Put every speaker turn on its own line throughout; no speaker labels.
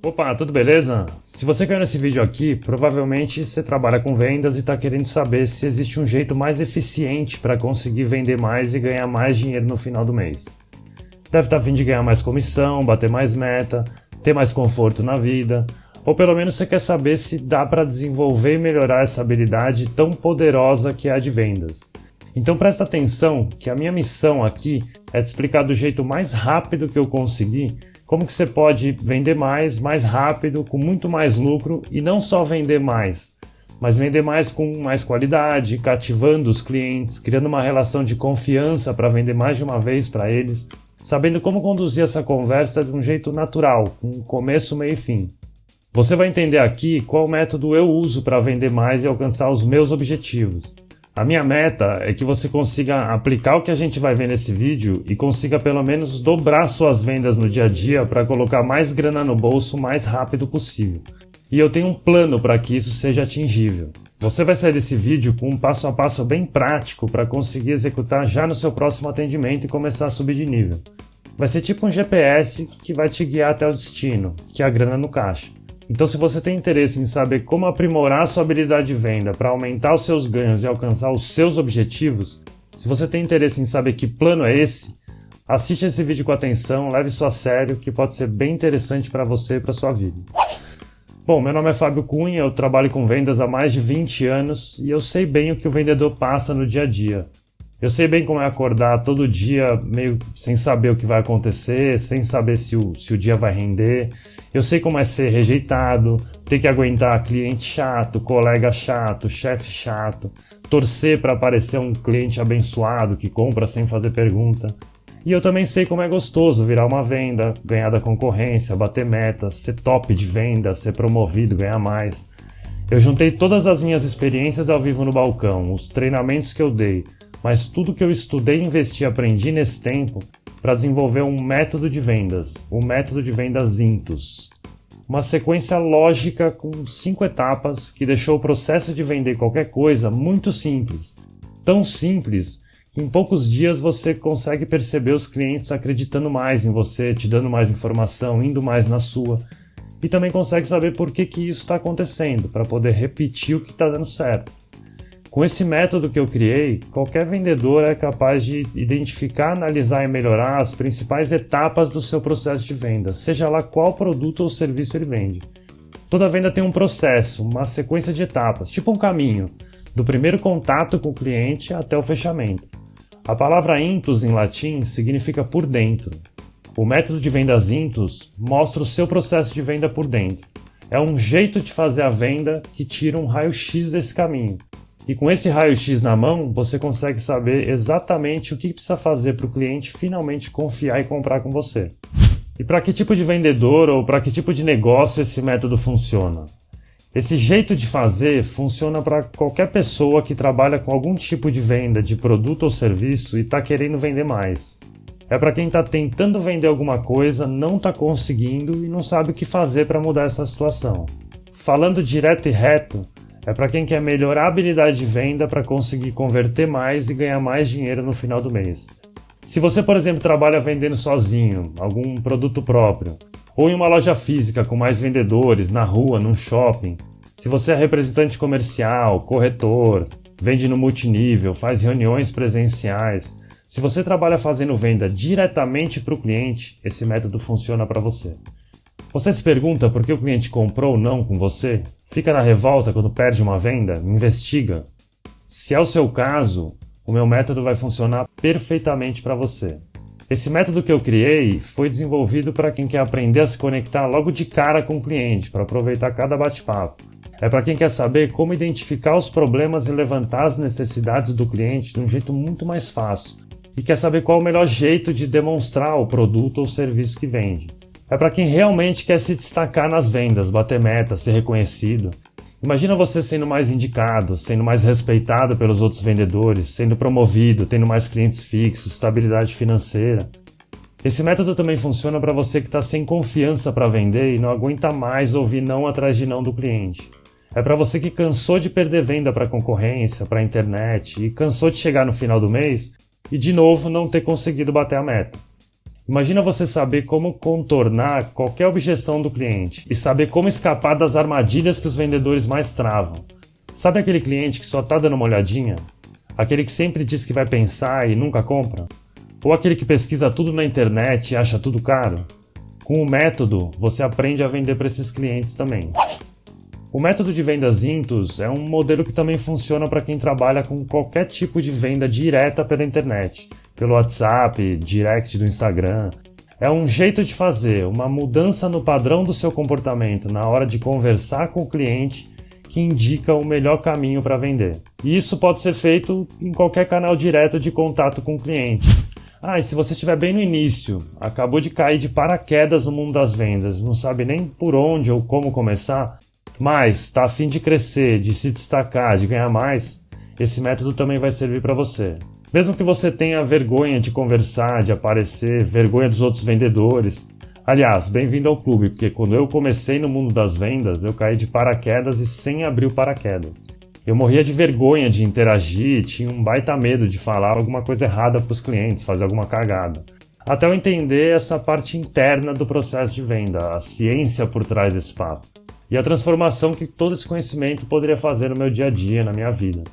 Opa, tudo beleza? Se você caiu nesse vídeo aqui, provavelmente você trabalha com vendas e está querendo saber se existe um jeito mais eficiente para conseguir vender mais e ganhar mais dinheiro no final do mês. Deve estar a fim de ganhar mais comissão, bater mais meta, ter mais conforto na vida, ou pelo menos você quer saber se dá para desenvolver e melhorar essa habilidade tão poderosa que é a de vendas. Então presta atenção que a minha missão aqui é te explicar do jeito mais rápido que eu conseguir como que você pode vender mais rápido, com muito mais lucro e não só vender mais, mas vender mais com mais qualidade, cativando os clientes, criando uma relação de confiança para vender mais de uma vez para eles, sabendo como conduzir essa conversa de um jeito natural, com começo, meio e fim. Você vai entender aqui qual método eu uso para vender mais e alcançar os meus objetivos. A minha meta é que você consiga aplicar o que a gente vai ver nesse vídeo e consiga pelo menos dobrar suas vendas no dia a dia para colocar mais grana no bolso o mais rápido possível. E eu tenho um plano para que isso seja atingível. Você vai sair desse vídeo com um passo a passo bem prático para conseguir executar já no seu próximo atendimento e começar a subir de nível. Vai ser tipo um GPS que vai te guiar até o destino, que é a grana no caixa. Então, se você tem interesse em saber como aprimorar sua habilidade de venda para aumentar os seus ganhos e alcançar os seus objetivos, se você tem interesse em saber que plano é esse, assiste esse vídeo com atenção, leve isso a sério, que pode ser bem interessante para você e para sua vida. Bom, meu nome é Fábio Cunha, eu trabalho com vendas há mais de 20 anos e eu sei bem o que o vendedor passa no dia a dia. Eu sei bem como é acordar todo dia meio sem saber o que vai acontecer, sem saber se o dia vai render. Eu sei como é ser rejeitado, ter que aguentar cliente chato, colega chato, chefe chato, torcer para aparecer um cliente abençoado que compra sem fazer pergunta. E eu também sei como é gostoso virar uma venda, ganhar da concorrência, bater metas, ser top de venda, ser promovido, ganhar mais. Eu juntei todas as minhas experiências ao vivo no balcão, os treinamentos que eu dei, mas tudo que eu estudei, investi e aprendi nesse tempo para desenvolver um método de vendas, o método de vendas Intus. Uma sequência lógica com 5 etapas que deixou o processo de vender qualquer coisa muito simples. Tão simples que em poucos dias você consegue perceber os clientes acreditando mais em você, te dando mais informação, indo mais na sua. E também consegue saber por que isso está acontecendo, para poder repetir o que está dando certo. Com esse método que eu criei, qualquer vendedor é capaz de identificar, analisar e melhorar as principais etapas do seu processo de venda, seja lá qual produto ou serviço ele vende. Toda venda tem um processo, uma sequência de etapas, tipo um caminho, do primeiro contato com o cliente até o fechamento. A palavra Intus em latim significa por dentro. O método de vendas Intus mostra o seu processo de venda por dentro. É um jeito de fazer a venda que tira um raio-x desse caminho. E com esse raio-x na mão, você consegue saber exatamente o que precisa fazer para o cliente finalmente confiar e comprar com você. E para que tipo de vendedor ou para que tipo de negócio esse método funciona? Esse jeito de fazer funciona para qualquer pessoa que trabalha com algum tipo de venda de produto ou serviço e está querendo vender mais. É para quem está tentando vender alguma coisa, não está conseguindo e não sabe o que fazer para mudar essa situação. Falando direto e reto, é para quem quer melhorar a habilidade de venda para conseguir converter mais e ganhar mais dinheiro no final do mês. Se você, por exemplo, trabalha vendendo sozinho, algum produto próprio, ou em uma loja física com mais vendedores, na rua, num shopping, se você é representante comercial, corretor, vende no multinível, faz reuniões presenciais, se você trabalha fazendo venda diretamente para o cliente, esse método funciona para você. Você se pergunta por que o cliente comprou ou não com você? Fica na revolta quando perde uma venda? Investiga. Se é o seu caso, o meu método vai funcionar perfeitamente para você. Esse método que eu criei foi desenvolvido para quem quer aprender a se conectar logo de cara com o cliente, para aproveitar cada bate-papo. É para quem quer saber como identificar os problemas e levantar as necessidades do cliente de um jeito muito mais fácil. E quer saber qual é o melhor jeito de demonstrar o produto ou serviço que vende. É para quem realmente quer se destacar nas vendas, bater meta, ser reconhecido. Imagina você sendo mais indicado, sendo mais respeitado pelos outros vendedores, sendo promovido, tendo mais clientes fixos, estabilidade financeira. Esse método também funciona para você que está sem confiança para vender e não aguenta mais ouvir não atrás de não do cliente. É para você que cansou de perder venda para concorrência, para a internet e cansou de chegar no final do mês e de novo não ter conseguido bater a meta. Imagina você saber como contornar qualquer objeção do cliente e saber como escapar das armadilhas que os vendedores mais travam. Sabe aquele cliente que só está dando uma olhadinha? Aquele que sempre diz que vai pensar e nunca compra? Ou aquele que pesquisa tudo na internet e acha tudo caro? Com o método, você aprende a vender para esses clientes também. O método de vendas Intus é um modelo que também funciona para quem trabalha com qualquer tipo de venda direta pela internet, pelo WhatsApp, direct do Instagram. É um jeito de fazer, uma mudança no padrão do seu comportamento na hora de conversar com o cliente que indica o melhor caminho para vender. E isso pode ser feito em qualquer canal direto de contato com o cliente. E se você estiver bem no início, acabou de cair de paraquedas no mundo das vendas, não sabe nem por onde ou como começar, mas está a fim de crescer, de se destacar, de ganhar mais, esse método também vai servir para você. Mesmo que você tenha vergonha de conversar, de aparecer, vergonha dos outros vendedores. Aliás, bem-vindo ao clube, porque quando eu comecei no mundo das vendas, eu caí de paraquedas e sem abrir o paraquedas. Eu morria de vergonha de interagir, tinha um baita medo de falar alguma coisa errada para os clientes, fazer alguma cagada. Até eu entender essa parte interna do processo de venda, a ciência por trás desse papo. E a transformação que todo esse conhecimento poderia fazer no meu dia a dia, na minha vida.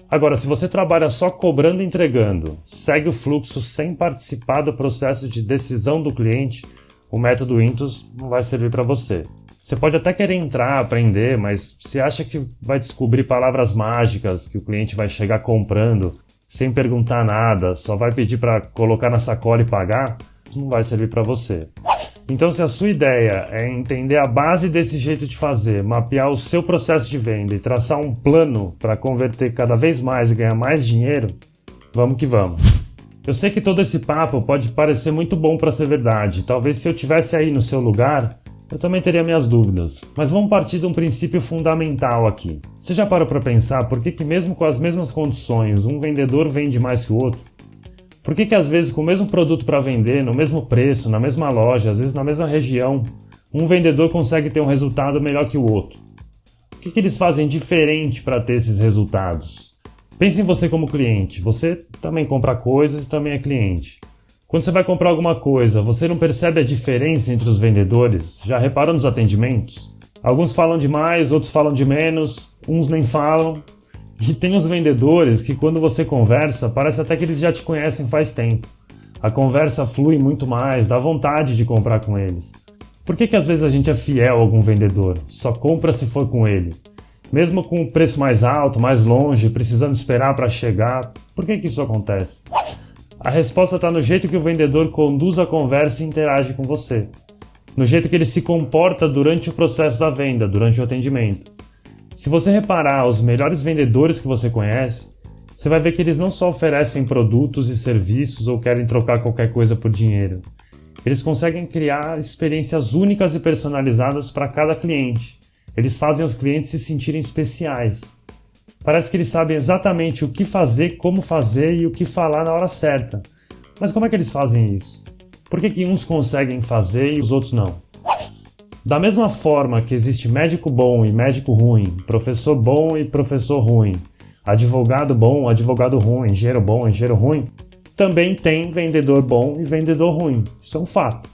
Agora, se você trabalha só cobrando e entregando, segue o fluxo sem participar do processo de decisão do cliente, o método Intus não vai servir para você. Você pode até querer entrar, aprender, mas se acha que vai descobrir palavras mágicas que o cliente vai chegar comprando, sem perguntar nada, só vai pedir para colocar na sacola e pagar, não vai servir para você. Então, se a sua ideia é entender a base desse jeito de fazer, mapear o seu processo de venda e traçar um plano para converter cada vez mais e ganhar mais dinheiro, vamos que vamos. Eu sei que todo esse papo pode parecer muito bom para ser verdade. Talvez se eu estivesse aí no seu lugar, eu também teria minhas dúvidas. Mas vamos partir de um princípio fundamental aqui. Você já parou para pensar por que mesmo com as mesmas condições, um vendedor vende mais que o outro? Por que às vezes com o mesmo produto para vender, no mesmo preço, na mesma loja, às vezes na mesma região, um vendedor consegue ter um resultado melhor que o outro? O que eles fazem diferente para ter esses resultados? Pense em você como cliente. Você também compra coisas e também é cliente. Quando você vai comprar alguma coisa, você não percebe a diferença entre os vendedores? Já reparou nos atendimentos? Alguns falam de mais, outros falam de menos, uns nem falam. E tem os vendedores que quando você conversa, parece até que eles já te conhecem faz tempo. A conversa flui muito mais, dá vontade de comprar com eles. Por que às vezes a gente é fiel a algum vendedor? Só compra se for com ele. Mesmo com o preço mais alto, mais longe, precisando esperar para chegar, por que isso acontece? A resposta está no jeito que o vendedor conduz a conversa e interage com você. No jeito que ele se comporta durante o processo da venda, durante o atendimento. Se você reparar os melhores vendedores que você conhece, você vai ver que eles não só oferecem produtos e serviços ou querem trocar qualquer coisa por dinheiro. Eles conseguem criar experiências únicas e personalizadas para cada cliente. Eles fazem os clientes se sentirem especiais. Parece que eles sabem exatamente o que fazer, como fazer e o que falar na hora certa. Mas como é que eles fazem isso? Por que uns conseguem fazer e os outros não? Da mesma forma que existe médico bom e médico ruim, professor bom e professor ruim, advogado bom, advogado ruim, engenheiro bom, engenheiro ruim, também tem vendedor bom e vendedor ruim. Isso é um fato.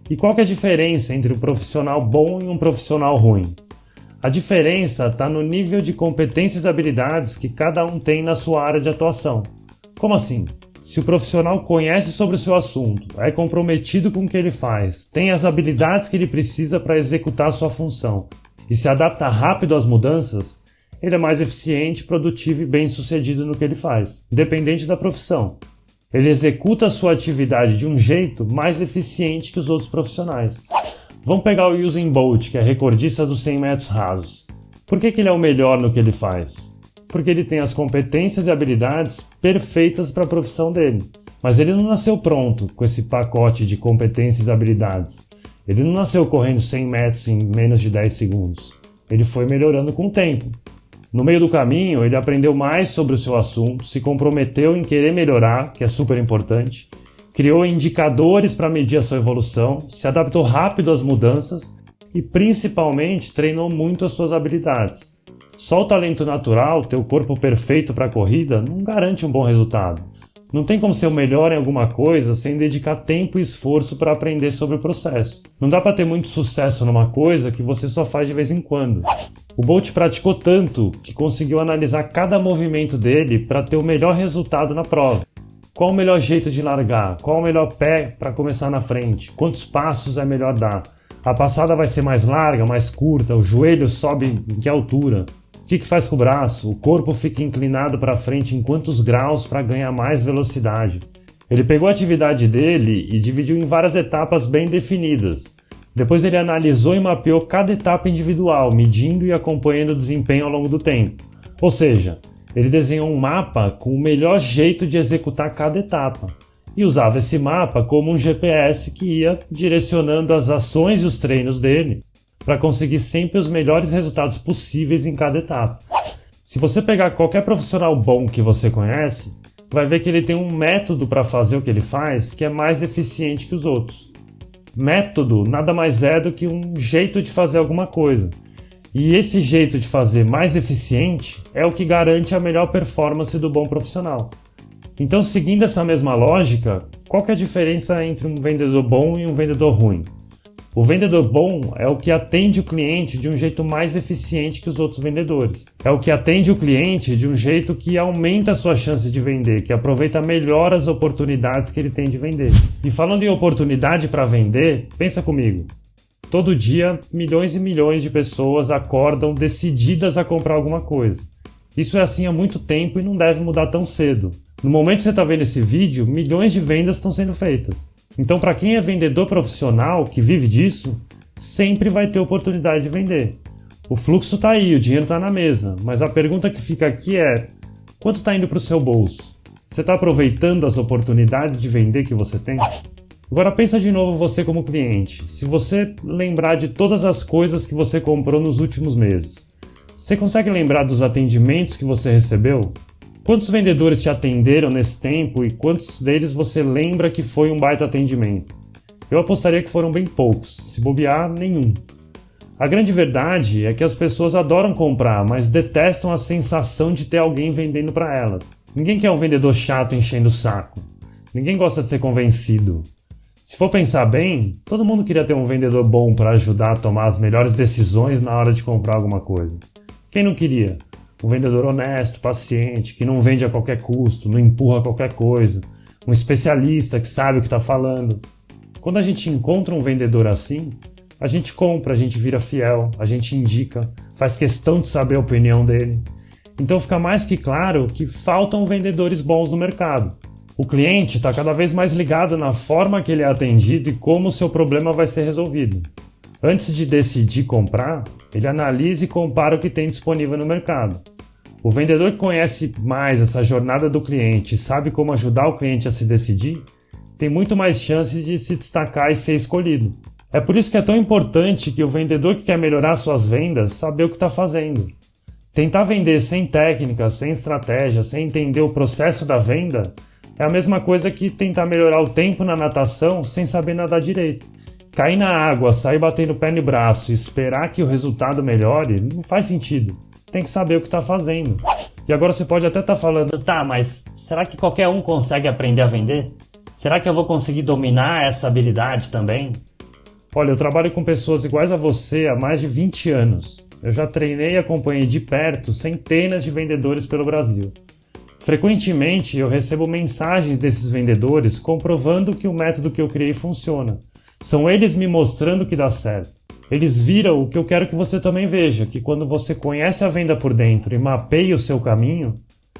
E qual que é a diferença entre um profissional bom e um profissional ruim? A diferença está no nível de competências e habilidades que cada um tem na sua área de atuação. Como assim? Se o profissional conhece sobre o seu assunto, é comprometido com o que ele faz, tem as habilidades que ele precisa para executar a sua função e se adapta rápido às mudanças, ele é mais eficiente, produtivo e bem-sucedido no que ele faz, independente da profissão. Ele executa a sua atividade de um jeito mais eficiente que os outros profissionais. Vamos pegar o Usain Bolt, que é recordista dos 100 metros rasos. Por que ele é o melhor no que ele faz? Porque ele tem as competências e habilidades perfeitas para a profissão dele. Mas ele não nasceu pronto com esse pacote de competências e habilidades. Ele não nasceu correndo 100 metros em menos de 10 segundos. Ele foi melhorando com o tempo. No meio do caminho, ele aprendeu mais sobre o seu assunto, se comprometeu em querer melhorar, que é super importante, criou indicadores para medir a sua evolução, se adaptou rápido às mudanças e, principalmente, treinou muito as suas habilidades. Só o talento natural, ter o corpo perfeito para a corrida, não garante um bom resultado. Não tem como ser o melhor em alguma coisa sem dedicar tempo e esforço para aprender sobre o processo. Não dá para ter muito sucesso numa coisa que você só faz de vez em quando. O Bolt praticou tanto que conseguiu analisar cada movimento dele para ter o melhor resultado na prova. Qual o melhor jeito de largar? Qual o melhor pé para começar na frente? Quantos passos é melhor dar? A passada vai ser mais larga, mais curta? O joelho sobe em que altura? O que faz com o braço? O corpo fica inclinado para frente em quantos graus para ganhar mais velocidade? Ele pegou a atividade dele e dividiu em várias etapas bem definidas. Depois ele analisou e mapeou cada etapa individual, medindo e acompanhando o desempenho ao longo do tempo. Ou seja, ele desenhou um mapa com o melhor jeito de executar cada etapa. E usava esse mapa como um GPS que ia direcionando as ações e os treinos dele para conseguir sempre os melhores resultados possíveis em cada etapa. Se você pegar qualquer profissional bom que você conhece, vai ver que ele tem um método para fazer o que ele faz que é mais eficiente que os outros. Método nada mais é do que um jeito de fazer alguma coisa. E esse jeito de fazer mais eficiente é o que garante a melhor performance do bom profissional. Então, seguindo essa mesma lógica, qual que é a diferença entre um vendedor bom e um vendedor ruim? O vendedor bom é o que atende o cliente de um jeito mais eficiente que os outros vendedores. É o que atende o cliente de um jeito que aumenta a sua chance de vender, que aproveita melhor as oportunidades que ele tem de vender. E falando em oportunidade para vender, pensa comigo. Todo dia, milhões e milhões de pessoas acordam decididas a comprar alguma coisa. Isso é assim há muito tempo e não deve mudar tão cedo. No momento que você está vendo esse vídeo, milhões de vendas estão sendo feitas. Então, para quem é vendedor profissional, que vive disso, sempre vai ter oportunidade de vender. O fluxo está aí, o dinheiro está na mesa, mas a pergunta que fica aqui é: quanto está indo para o seu bolso? Você está aproveitando as oportunidades de vender que você tem? Agora pensa de novo você como cliente. Se você lembrar de todas as coisas que você comprou nos últimos meses, você consegue lembrar dos atendimentos que você recebeu? Quantos vendedores te atenderam nesse tempo e quantos deles você lembra que foi um baita atendimento? Eu apostaria que foram bem poucos, se bobear, nenhum. A grande verdade é que as pessoas adoram comprar, mas detestam a sensação de ter alguém vendendo para elas. Ninguém quer um vendedor chato enchendo o saco. Ninguém gosta de ser convencido. Se for pensar bem, todo mundo queria ter um vendedor bom para ajudar a tomar as melhores decisões na hora de comprar alguma coisa. Quem não queria? Um vendedor honesto, paciente, que não vende a qualquer custo, não empurra qualquer coisa. Um especialista que sabe o que está falando. Quando a gente encontra um vendedor assim, a gente compra, a gente vira fiel, a gente indica, faz questão de saber a opinião dele. Então fica mais que claro que faltam vendedores bons no mercado. O cliente está cada vez mais ligado na forma que ele é atendido e como o seu problema vai ser resolvido. Antes de decidir comprar, ele analisa e compara o que tem disponível no mercado. O vendedor que conhece mais essa jornada do cliente e sabe como ajudar o cliente a se decidir, tem muito mais chances de se destacar e ser escolhido. É por isso que é tão importante que o vendedor que quer melhorar suas vendas saber o que está fazendo. Tentar vender sem técnica, sem estratégia, sem entender o processo da venda, é a mesma coisa que tentar melhorar o tempo na natação sem saber nadar direito. Cair na água, sair batendo o pé no braço e esperar que o resultado melhore não faz sentido. Tem que saber o que está fazendo. E agora você pode até estar falando: tá, mas será que qualquer um consegue aprender a vender? Será que eu vou conseguir dominar essa habilidade também? Olha, eu trabalho com pessoas iguais a você há mais de 20 anos. Eu já treinei e acompanhei de perto centenas de vendedores pelo Brasil. Frequentemente eu recebo mensagens desses vendedores comprovando que o método que eu criei funciona. São eles me mostrando que dá certo. Eles viram o que eu quero que você também veja, que quando você conhece a venda por dentro e mapeia o seu caminho,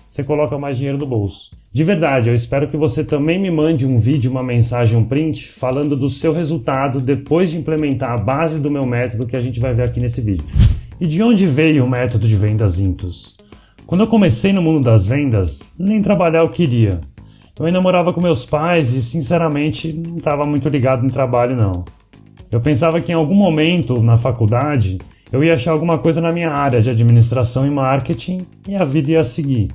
você coloca mais dinheiro no bolso. De verdade, eu espero que você também me mande um vídeo, uma mensagem, um print, falando do seu resultado depois de implementar a base do meu método que a gente vai ver aqui nesse vídeo. E de onde veio o método de vendas Intus? Quando eu comecei no mundo das vendas, nem trabalhar eu queria. Eu ainda morava com meus pais e, sinceramente, não estava muito ligado em trabalho, não. Eu pensava que em algum momento, na faculdade, eu ia achar alguma coisa na minha área de administração e marketing e a vida ia seguir.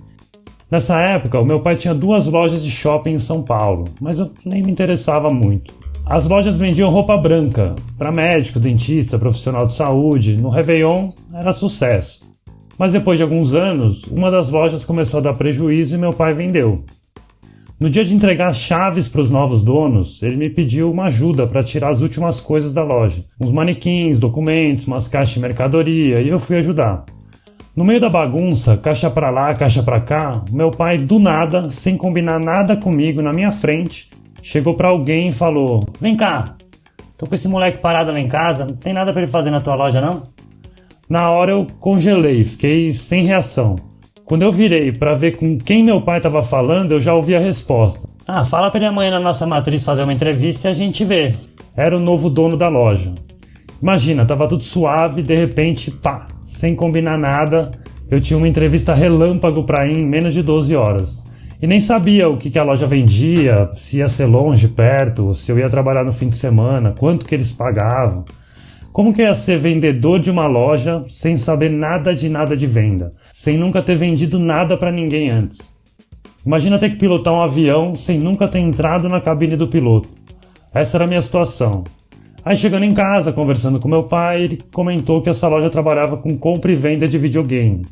Nessa época, o meu pai tinha 2 lojas de shopping em São Paulo, mas eu nem me interessava muito. As lojas vendiam roupa branca, para médico, dentista, profissional de saúde. No Réveillon, era sucesso. Mas depois de alguns anos, uma das lojas começou a dar prejuízo e meu pai vendeu. No dia de entregar as chaves para os novos donos, ele me pediu uma ajuda para tirar as últimas coisas da loja. Uns manequins, documentos, umas caixas de mercadoria, e eu fui ajudar. No meio da bagunça, caixa para lá, caixa para cá, meu pai, do nada, sem combinar nada comigo, na minha frente, chegou para alguém e falou:
Vem cá, tô com esse moleque parado lá em casa, não tem nada para ele fazer na tua loja não?
Na hora eu congelei, fiquei sem reação. Quando eu virei para ver com quem meu pai estava falando, eu já ouvi a resposta.
Fala pra ele amanhã na nossa matriz fazer uma entrevista e a gente vê.
Era o novo dono da loja. Imagina, tava tudo suave, de repente, pá, sem combinar nada, eu tinha uma entrevista relâmpago pra ir em menos de 12 horas. E nem sabia o que a loja vendia, se ia ser longe, perto, se eu ia trabalhar no fim de semana, quanto que eles pagavam. Como que ia ser vendedor de uma loja sem saber nada de venda, sem nunca ter vendido nada pra ninguém antes? Imagina ter que pilotar um avião sem nunca ter entrado na cabine do piloto. Essa era a minha situação. Aí chegando em casa, conversando com meu pai, ele comentou que essa loja trabalhava com compra e venda de videogame.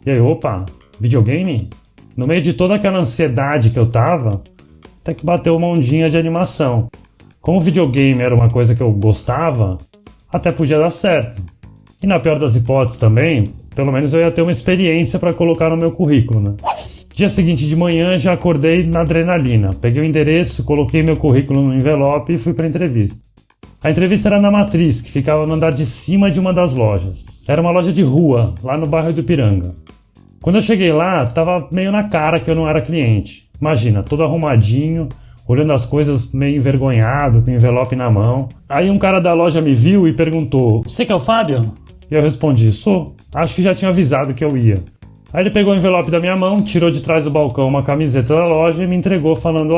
E aí, opa, videogame? No meio de toda aquela ansiedade que eu tava, até que bateu uma ondinha de animação. Como o videogame era uma coisa que eu gostava, até podia dar certo. E na pior das hipóteses também, pelo menos eu ia ter uma experiência para colocar no meu currículo, né? Dia seguinte de manhã já acordei na adrenalina. Peguei o endereço, coloquei meu currículo no envelope e fui para a entrevista. A entrevista era na Matriz, que ficava no andar de cima de uma das lojas. Era uma loja de rua, lá no bairro do Ipiranga. Quando eu cheguei lá, tava meio na cara que eu não era cliente. Imagina, todo arrumadinho, olhando as coisas meio envergonhado, com o envelope na mão. Aí um cara da loja me viu e perguntou:
Você que é o Fábio?
E eu respondi: Sou. Acho que já tinha avisado que eu ia. Aí ele pegou o envelope da minha mão, tirou de trás do balcão uma camiseta da loja e me entregou falando: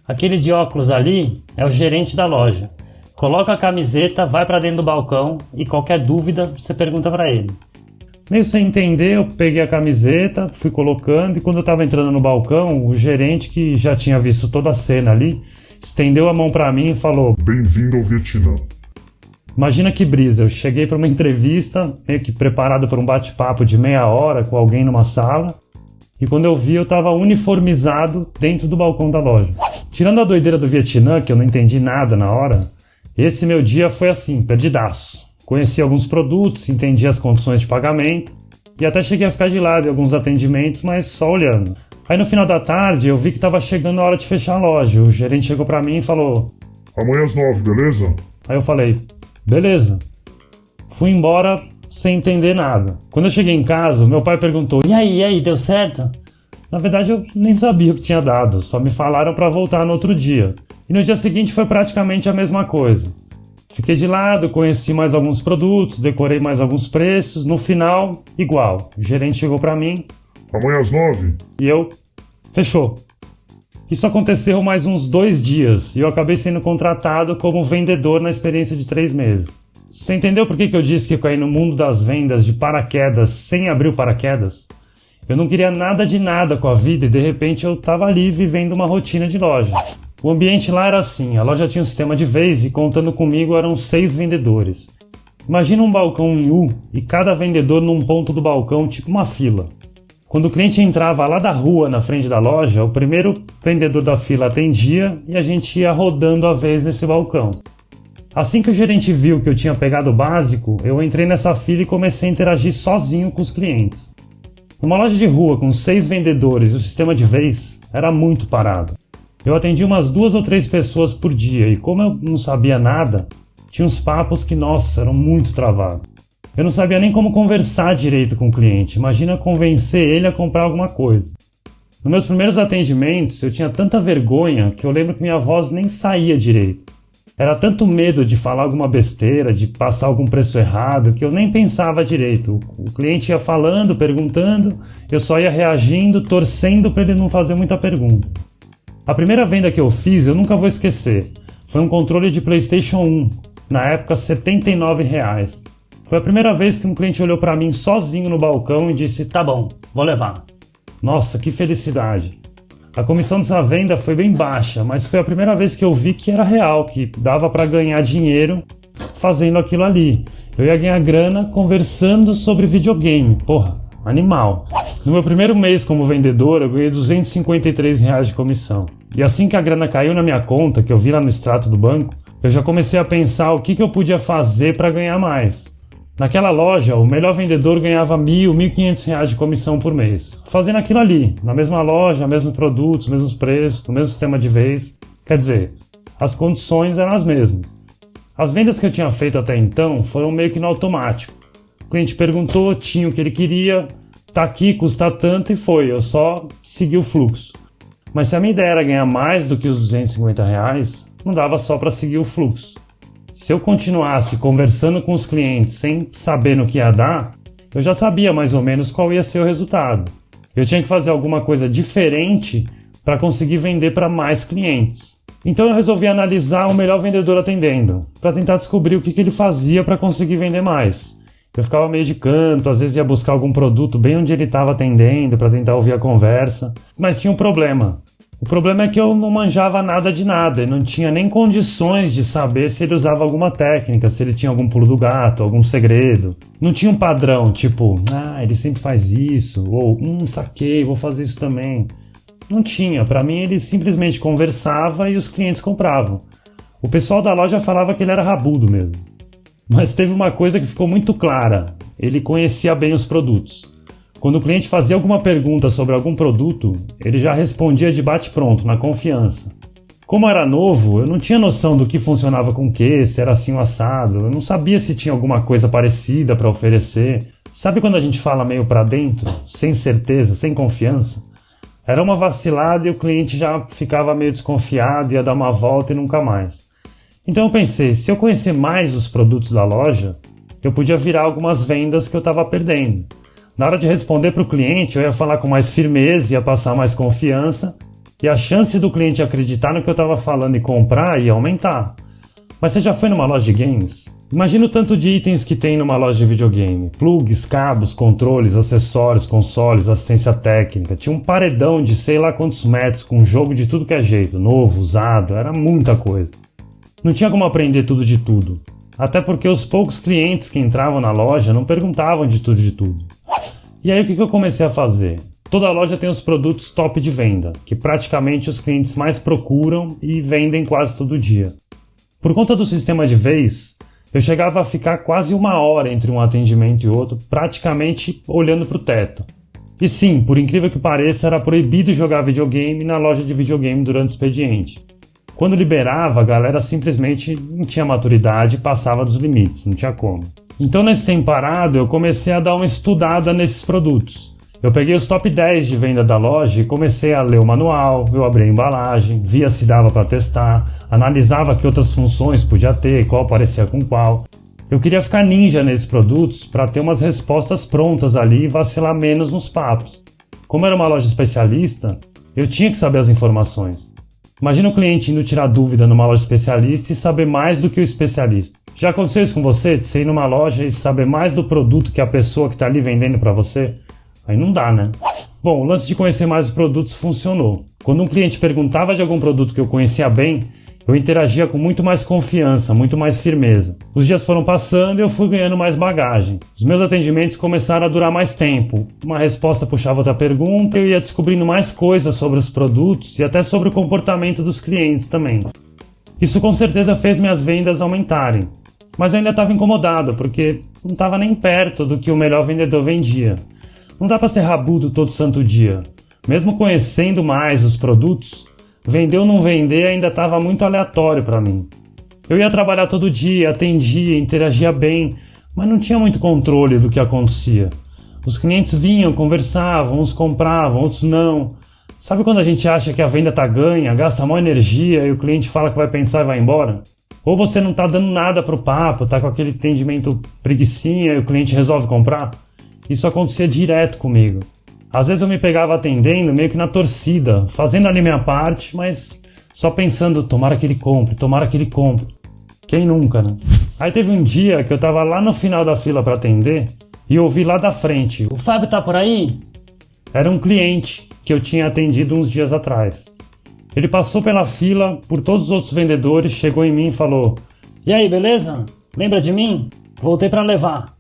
Aquele de óculos ali é o gerente da loja. Coloca a camiseta, vai pra dentro do balcão e qualquer dúvida você pergunta pra ele.
Meio sem entender, eu peguei a camiseta, fui colocando e quando eu tava entrando no balcão, o gerente, que já tinha visto toda a cena ali, estendeu a mão pra mim e falou:
Bem-vindo ao Vietnã.
Imagina que brisa, eu cheguei para uma entrevista, meio que preparado para um bate-papo de meia hora com alguém numa sala, e quando eu vi eu estava uniformizado dentro do balcão da loja. Tirando a doideira do Vietnã, que eu não entendi nada na hora, esse meu dia foi assim, perdidaço. Conheci alguns produtos, entendi as condições de pagamento, e até cheguei a ficar de lado em alguns atendimentos, mas só olhando. Aí no final da tarde eu vi que estava chegando a hora de fechar a loja, o gerente chegou para mim e falou:
Amanhã às 9, beleza?
Aí eu falei: beleza. Fui embora sem entender nada. Quando eu cheguei em casa, meu pai perguntou:
E aí, deu certo?
Na verdade eu nem sabia o que tinha dado, só me falaram para voltar no outro dia. E no dia seguinte foi praticamente a mesma coisa. Fiquei de lado, conheci mais alguns produtos, decorei mais alguns preços, no final, igual. O gerente chegou para mim:
Amanhã às 9?
E eu: fechou. Isso aconteceu mais uns 2 dias e eu acabei sendo contratado como vendedor na experiência de 3 meses. Você entendeu por que eu disse que eu caí no mundo das vendas de paraquedas sem abrir o paraquedas? Eu não queria nada de nada com a vida e de repente eu estava ali vivendo uma rotina de loja. O ambiente lá era assim, a loja tinha um sistema de vez e contando comigo eram 6 vendedores. Imagina um balcão em U e cada vendedor num ponto do balcão, tipo uma fila. Quando o cliente entrava lá da rua na frente da loja, o primeiro vendedor da fila atendia e a gente ia rodando a vez nesse balcão. Assim que o gerente viu que eu tinha pegado o básico, eu entrei nessa fila e comecei a interagir sozinho com os clientes. Numa loja de rua com 6 vendedores e o sistema de vez, era muito parado. Eu atendi umas 2 ou 3 pessoas por dia e como eu não sabia nada, tinha uns papos que, nossa, eram muito travados. Eu não sabia nem como conversar direito com o cliente, imagina convencer ele a comprar alguma coisa. Nos meus primeiros atendimentos, eu tinha tanta vergonha que eu lembro que minha voz nem saía direito. Era tanto medo de falar alguma besteira, de passar algum preço errado, que eu nem pensava direito. O cliente ia falando, perguntando, eu só ia reagindo, torcendo para ele não fazer muita pergunta. A primeira venda que eu fiz, eu nunca vou esquecer. Foi um controle de PlayStation 1, na época R$ 79. Foi a primeira vez que um cliente olhou para mim sozinho no balcão e disse: tá bom, vou levar. Nossa, que felicidade. A comissão dessa venda foi bem baixa, mas foi a primeira vez que eu vi que era real, que dava para ganhar dinheiro fazendo aquilo ali. Eu ia ganhar grana conversando sobre videogame. Porra, Animal. No meu primeiro mês como vendedor, eu ganhei R$253 de comissão. E assim que a grana caiu na minha conta, que eu vi lá no extrato do banco, eu já comecei a pensar o que eu podia fazer para ganhar mais. Naquela loja, o melhor vendedor ganhava R$1.000, R$1.500 de comissão por mês. Fazendo aquilo ali, na mesma loja, mesmos produtos, mesmos preços, o mesmo sistema de vez. Quer dizer, as condições eram as mesmas. As vendas que eu tinha feito até então foram meio que no automático. O cliente perguntou, tinha o que ele queria, tá aqui, custa tanto e foi, eu só segui o fluxo. Mas se a minha ideia era ganhar mais do que os R$250, não dava só para seguir o fluxo. Se eu continuasse conversando com os clientes sem saber no que ia dar, eu já sabia mais ou menos qual ia ser o resultado. Eu tinha que fazer alguma coisa diferente para conseguir vender para mais clientes. Então eu resolvi analisar o melhor vendedor atendendo, para tentar descobrir o que ele fazia para conseguir vender mais. Eu ficava meio de canto, às vezes ia buscar algum produto bem onde ele estava atendendo para tentar ouvir a conversa, mas tinha um problema. O problema é que eu não manjava nada de nada e não tinha nem condições de saber se ele usava alguma técnica, se ele tinha algum pulo do gato, algum segredo. Não tinha um padrão, tipo, ele sempre faz isso, ou saquei, vou fazer isso também. Não tinha, pra mim ele simplesmente conversava e os clientes compravam. O pessoal da loja falava que ele era rabudo mesmo. Mas teve uma coisa que ficou muito clara, ele conhecia bem os produtos. Quando o cliente fazia alguma pergunta sobre algum produto, ele já respondia de bate-pronto, na confiança. Como era novo, eu não tinha noção do que funcionava com o que, se era assim o assado, eu não sabia se tinha alguma coisa parecida para oferecer. Sabe quando a gente fala meio para dentro, sem certeza, sem confiança? Era uma vacilada e o cliente já ficava meio desconfiado, ia dar uma volta e nunca mais. Então eu pensei, se eu conhecer mais os produtos da loja, eu podia virar algumas vendas que eu estava perdendo. Na hora de responder para o cliente, eu ia falar com mais firmeza, ia passar mais confiança e a chance do cliente acreditar no que eu estava falando e comprar ia aumentar. Mas você já foi numa loja de games? Imagina o tanto de itens que tem numa loja de videogame. Plugs, cabos, controles, acessórios, consoles, assistência técnica. Tinha um paredão de sei lá quantos metros com jogo de tudo que é jeito, novo, usado, era muita coisa. Não tinha como aprender tudo de tudo. Até porque os poucos clientes que entravam na loja não perguntavam de tudo. E aí o que eu comecei a fazer? Toda loja tem os produtos top de venda, que praticamente os clientes mais procuram e vendem quase todo dia. Por conta do sistema de vez, eu chegava a ficar quase 1 hora entre um atendimento e outro, praticamente olhando para o teto. E sim, por incrível que pareça, era proibido jogar videogame na loja de videogame durante o expediente. Quando liberava, a galera simplesmente não tinha maturidade e passava dos limites, não tinha como. Então nesse tempo parado eu comecei a dar uma estudada nesses produtos. Eu peguei os top 10 de venda da loja e comecei a ler o manual, eu abri a embalagem, via se dava para testar, analisava que outras funções podia ter, qual parecia com qual. Eu queria ficar ninja nesses produtos para ter umas respostas prontas ali e vacilar menos nos papos. Como era uma loja especialista, eu tinha que saber as informações. Imagina o cliente indo tirar dúvida numa loja especialista e saber mais do que o especialista. Já aconteceu isso com você? Você ir numa loja e saber mais do produto que a pessoa que está ali vendendo para você? Aí não dá, né? Bom, o lance de conhecer mais os produtos funcionou. Quando um cliente perguntava de algum produto que eu conhecia bem, eu interagia com muito mais confiança, muito mais firmeza. Os dias foram passando e eu fui ganhando mais bagagem. Os meus atendimentos começaram a durar mais tempo. Uma resposta puxava outra pergunta, eu ia descobrindo mais coisas sobre os produtos e até sobre o comportamento dos clientes também. Isso com certeza fez minhas vendas aumentarem. Mas eu ainda estava incomodado, porque não estava nem perto do que o melhor vendedor vendia. Não dá para ser rabudo todo santo dia. Mesmo conhecendo mais os produtos, vender ou não vender ainda estava muito aleatório para mim. Eu ia trabalhar todo dia, atendia, interagia bem, mas não tinha muito controle do que acontecia. Os clientes vinham, conversavam, uns compravam, outros não. Sabe quando a gente acha que a venda tá ganha, gasta maior energia e o cliente fala que vai pensar e vai embora? Ou você não tá dando nada pro papo, tá com aquele atendimento preguicinha e o cliente resolve comprar? Isso acontecia direto comigo. Às vezes eu me pegava atendendo meio que na torcida, fazendo ali minha parte, mas só pensando, tomara que ele compre, tomara que ele compre. Quem nunca, né? Aí teve um dia que eu tava lá no final da fila para atender e ouvi lá da frente:
"O Fábio tá por aí?"
Era um cliente que eu tinha atendido uns dias atrás. Ele passou pela fila, por todos os outros vendedores, chegou em mim e falou:
"E aí, beleza? Lembra de mim? Voltei para levar."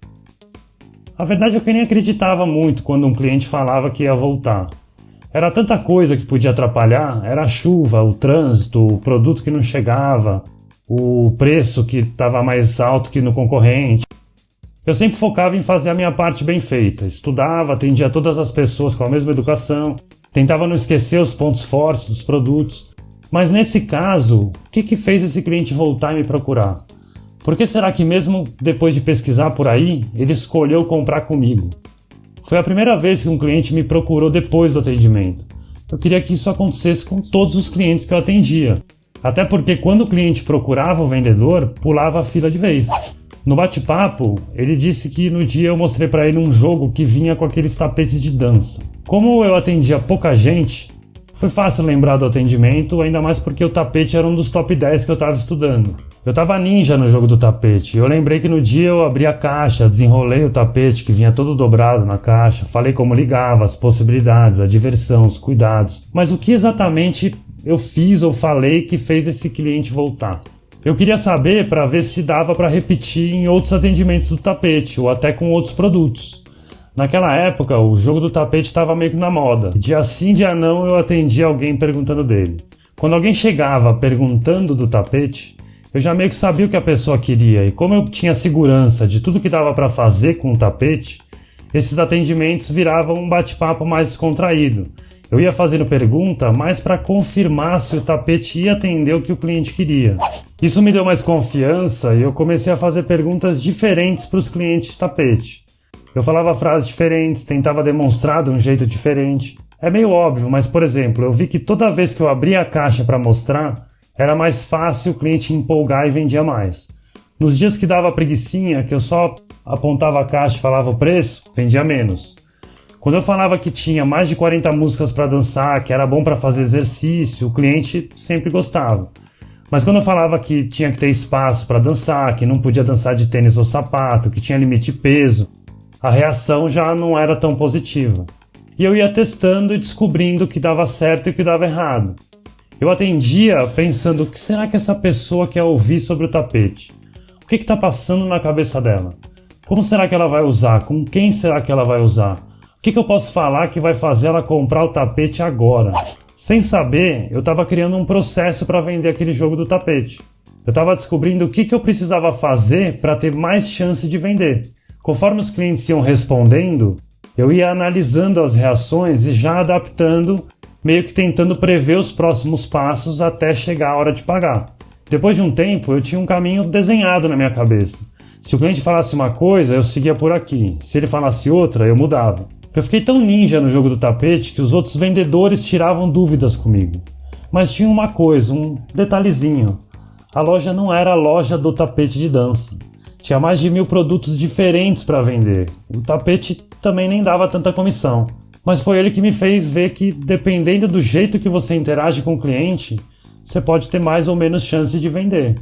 A verdade é que eu nem acreditava muito quando um cliente falava que ia voltar. Era tanta coisa que podia atrapalhar, era a chuva, o trânsito, o produto que não chegava, o preço que estava mais alto que no concorrente. Eu sempre focava em fazer a minha parte bem feita, estudava, atendia todas as pessoas com a mesma educação, tentava não esquecer os pontos fortes dos produtos. Mas nesse caso, o que fez esse cliente voltar e me procurar? Por que será que mesmo depois de pesquisar por aí, ele escolheu comprar comigo? Foi a primeira vez que um cliente me procurou depois do atendimento. Eu queria que isso acontecesse com todos os clientes que eu atendia. Até porque quando o cliente procurava o vendedor, pulava a fila de vez. No bate-papo, ele disse que no dia eu mostrei para ele um jogo que vinha com aqueles tapetes de dança. Como eu atendia pouca gente, foi fácil lembrar do atendimento, ainda mais porque o tapete era um dos top 10 que eu estava estudando. Eu tava ninja no jogo do tapete. Eu lembrei que no dia eu abri a caixa, desenrolei o tapete que vinha todo dobrado na caixa, falei como ligava, as possibilidades, a diversão, os cuidados. Mas o que exatamente eu fiz ou falei que fez esse cliente voltar? Eu queria saber para ver se dava para repetir em outros atendimentos do tapete ou até com outros produtos. Naquela época, o jogo do tapete estava meio que na moda. Dia sim, dia não, eu atendia alguém perguntando dele. Quando alguém chegava perguntando do tapete, eu já meio que sabia o que a pessoa queria, e como eu tinha segurança de tudo que dava para fazer com o tapete, esses atendimentos viravam um bate-papo mais descontraído. Eu ia fazendo pergunta mais para confirmar se o tapete ia atender o que o cliente queria. Isso me deu mais confiança e eu comecei a fazer perguntas diferentes para os clientes de tapete. Eu falava frases diferentes, tentava demonstrar de um jeito diferente. É meio óbvio, mas por exemplo, eu vi que toda vez que eu abria a caixa para mostrar, era mais fácil o cliente empolgar e vendia mais. Nos dias que dava preguicinha, que eu só apontava a caixa e falava o preço, vendia menos. Quando eu falava que tinha mais de 40 músicas para dançar, que era bom para fazer exercício, o cliente sempre gostava. Mas quando eu falava que tinha que ter espaço para dançar, que não podia dançar de tênis ou sapato, que tinha limite de peso, a reação já não era tão positiva. E eu ia testando e descobrindo o que dava certo e o que dava errado. Eu atendia pensando, o que será que essa pessoa quer ouvir sobre o tapete? O que está passando na cabeça dela? Como será que ela vai usar? Com quem será que ela vai usar? O que eu posso falar que vai fazer ela comprar o tapete agora? Sem saber, eu estava criando um processo para vender aquele jogo do tapete. Eu estava descobrindo o que eu precisava fazer para ter mais chance de vender. Conforme os clientes iam respondendo, eu ia analisando as reações e já adaptando, meio que tentando prever os próximos passos até chegar a hora de pagar. Depois de um tempo, eu tinha um caminho desenhado na minha cabeça. Se o cliente falasse uma coisa, eu seguia por aqui. Se ele falasse outra, eu mudava. Eu fiquei tão ninja no jogo do tapete que os outros vendedores tiravam dúvidas comigo. Mas tinha uma coisa, um detalhezinho. A loja não era a loja do tapete de dança. Tinha mais de 1000 produtos diferentes para vender. O tapete também nem dava tanta comissão. Mas foi ele que me fez ver que, dependendo do jeito que você interage com o cliente, você pode ter mais ou menos chance de vender.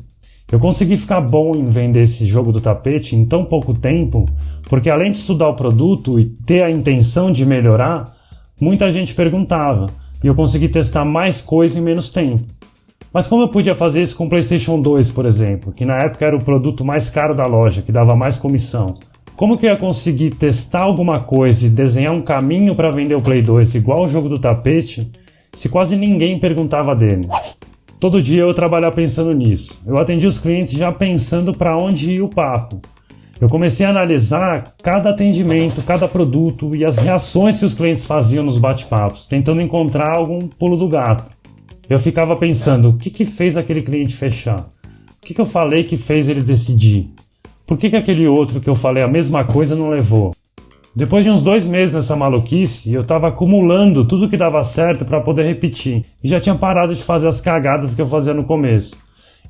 Eu consegui ficar bom em vender esse jogo do tapete em tão pouco tempo, porque além de estudar o produto e ter a intenção de melhorar, muita gente perguntava, e eu consegui testar mais coisa em menos tempo. Mas como eu podia fazer isso com o PlayStation 2, por exemplo, que na época era o produto mais caro da loja, que dava mais comissão? Como que eu ia conseguir testar alguma coisa e desenhar um caminho para vender o Play 2 igual o jogo do tapete, se quase ninguém perguntava dele? Todo dia eu trabalhava pensando nisso. Eu atendi os clientes já pensando para onde ia o papo. Eu comecei a analisar cada atendimento, cada produto e as reações que os clientes faziam nos bate-papos, tentando encontrar algum pulo do gato. Eu ficava pensando, o que fez aquele cliente fechar? O que eu falei que fez ele decidir? Por que aquele outro que eu falei a mesma coisa não levou? Depois de uns 2 meses nessa maluquice, eu estava acumulando tudo que dava certo para poder repetir. E já tinha parado de fazer as cagadas que eu fazia no começo.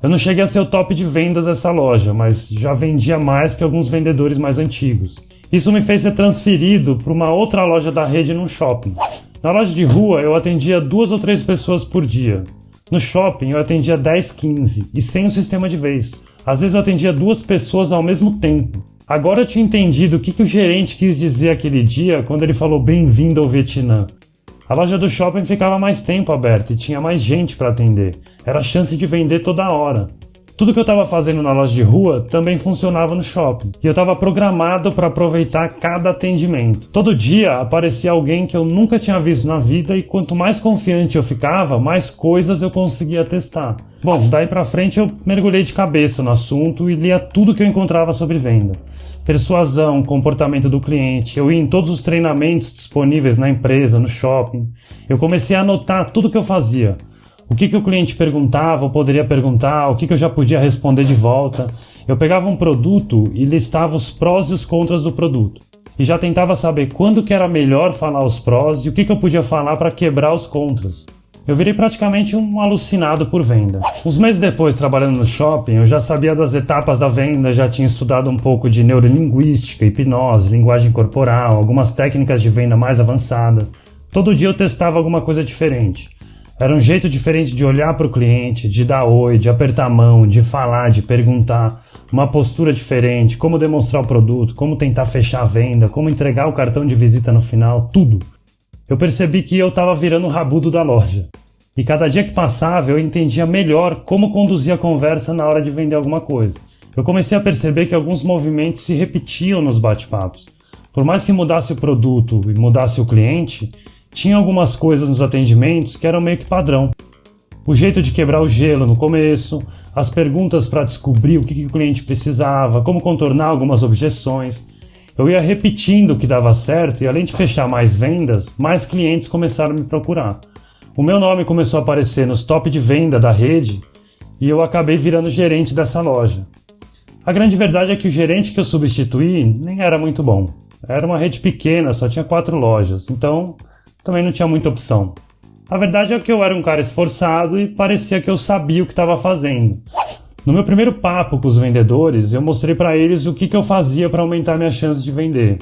Eu não cheguei a ser o top de vendas dessa loja, mas já vendia mais que alguns vendedores mais antigos. Isso me fez ser transferido para uma outra loja da rede num shopping. Na loja de rua eu atendia 2 ou 3 pessoas por dia. No shopping eu atendia 10, 15 e sem o sistema de vez. Às vezes eu atendia 2 pessoas ao mesmo tempo. Agora eu tinha entendido o que o gerente quis dizer aquele dia quando ele falou bem-vindo ao Vietnã. A loja do shopping ficava mais tempo aberta e tinha mais gente para atender. Era a chance de vender toda hora. Tudo que eu estava fazendo na loja de rua também funcionava no shopping. E eu estava programado para aproveitar cada atendimento. Todo dia aparecia alguém que eu nunca tinha visto na vida e quanto mais confiante eu ficava, mais coisas eu conseguia testar. Bom, daí pra frente eu mergulhei de cabeça no assunto e lia tudo que eu encontrava sobre venda. Persuasão, comportamento do cliente, eu ia em todos os treinamentos disponíveis na empresa, no shopping. Eu comecei a anotar tudo que eu fazia. O que o cliente perguntava ou poderia perguntar, o que eu já podia responder de volta. Eu pegava um produto e listava os prós e os contras do produto. E já tentava saber quando que era melhor falar os prós e o que eu podia falar para quebrar os contras. Eu virei praticamente um alucinado por venda. Uns meses depois, trabalhando no shopping, eu já sabia das etapas da venda, já tinha estudado um pouco de neurolinguística, hipnose, linguagem corporal, algumas técnicas de venda mais avançadas. Todo dia eu testava alguma coisa diferente. Era um jeito diferente de olhar para o cliente, de dar oi, de apertar a mão, de falar, de perguntar, uma postura diferente, como demonstrar o produto, como tentar fechar a venda, como entregar o cartão de visita no final, tudo. Eu percebi que eu estava virando o rabudo da loja. E cada dia que passava eu entendia melhor como conduzir a conversa na hora de vender alguma coisa. Eu comecei a perceber que alguns movimentos se repetiam nos bate-papos. Por mais que mudasse o produto e mudasse o cliente, tinha algumas coisas nos atendimentos que eram meio que padrão. O jeito de quebrar o gelo no começo, as perguntas para descobrir o que o cliente precisava, como contornar algumas objeções. Eu ia repetindo o que dava certo e além de fechar mais vendas, mais clientes começaram a me procurar. O meu nome começou a aparecer nos top de venda da rede e eu acabei virando gerente dessa loja. A grande verdade é que o gerente que eu substituí nem era muito bom. Era uma rede pequena, só tinha 4 lojas, então também não tinha muita opção. A verdade é que eu era um cara esforçado e parecia que eu sabia o que estava fazendo. No meu primeiro papo com os vendedores, eu mostrei para eles o que eu fazia para aumentar minha chance de vender.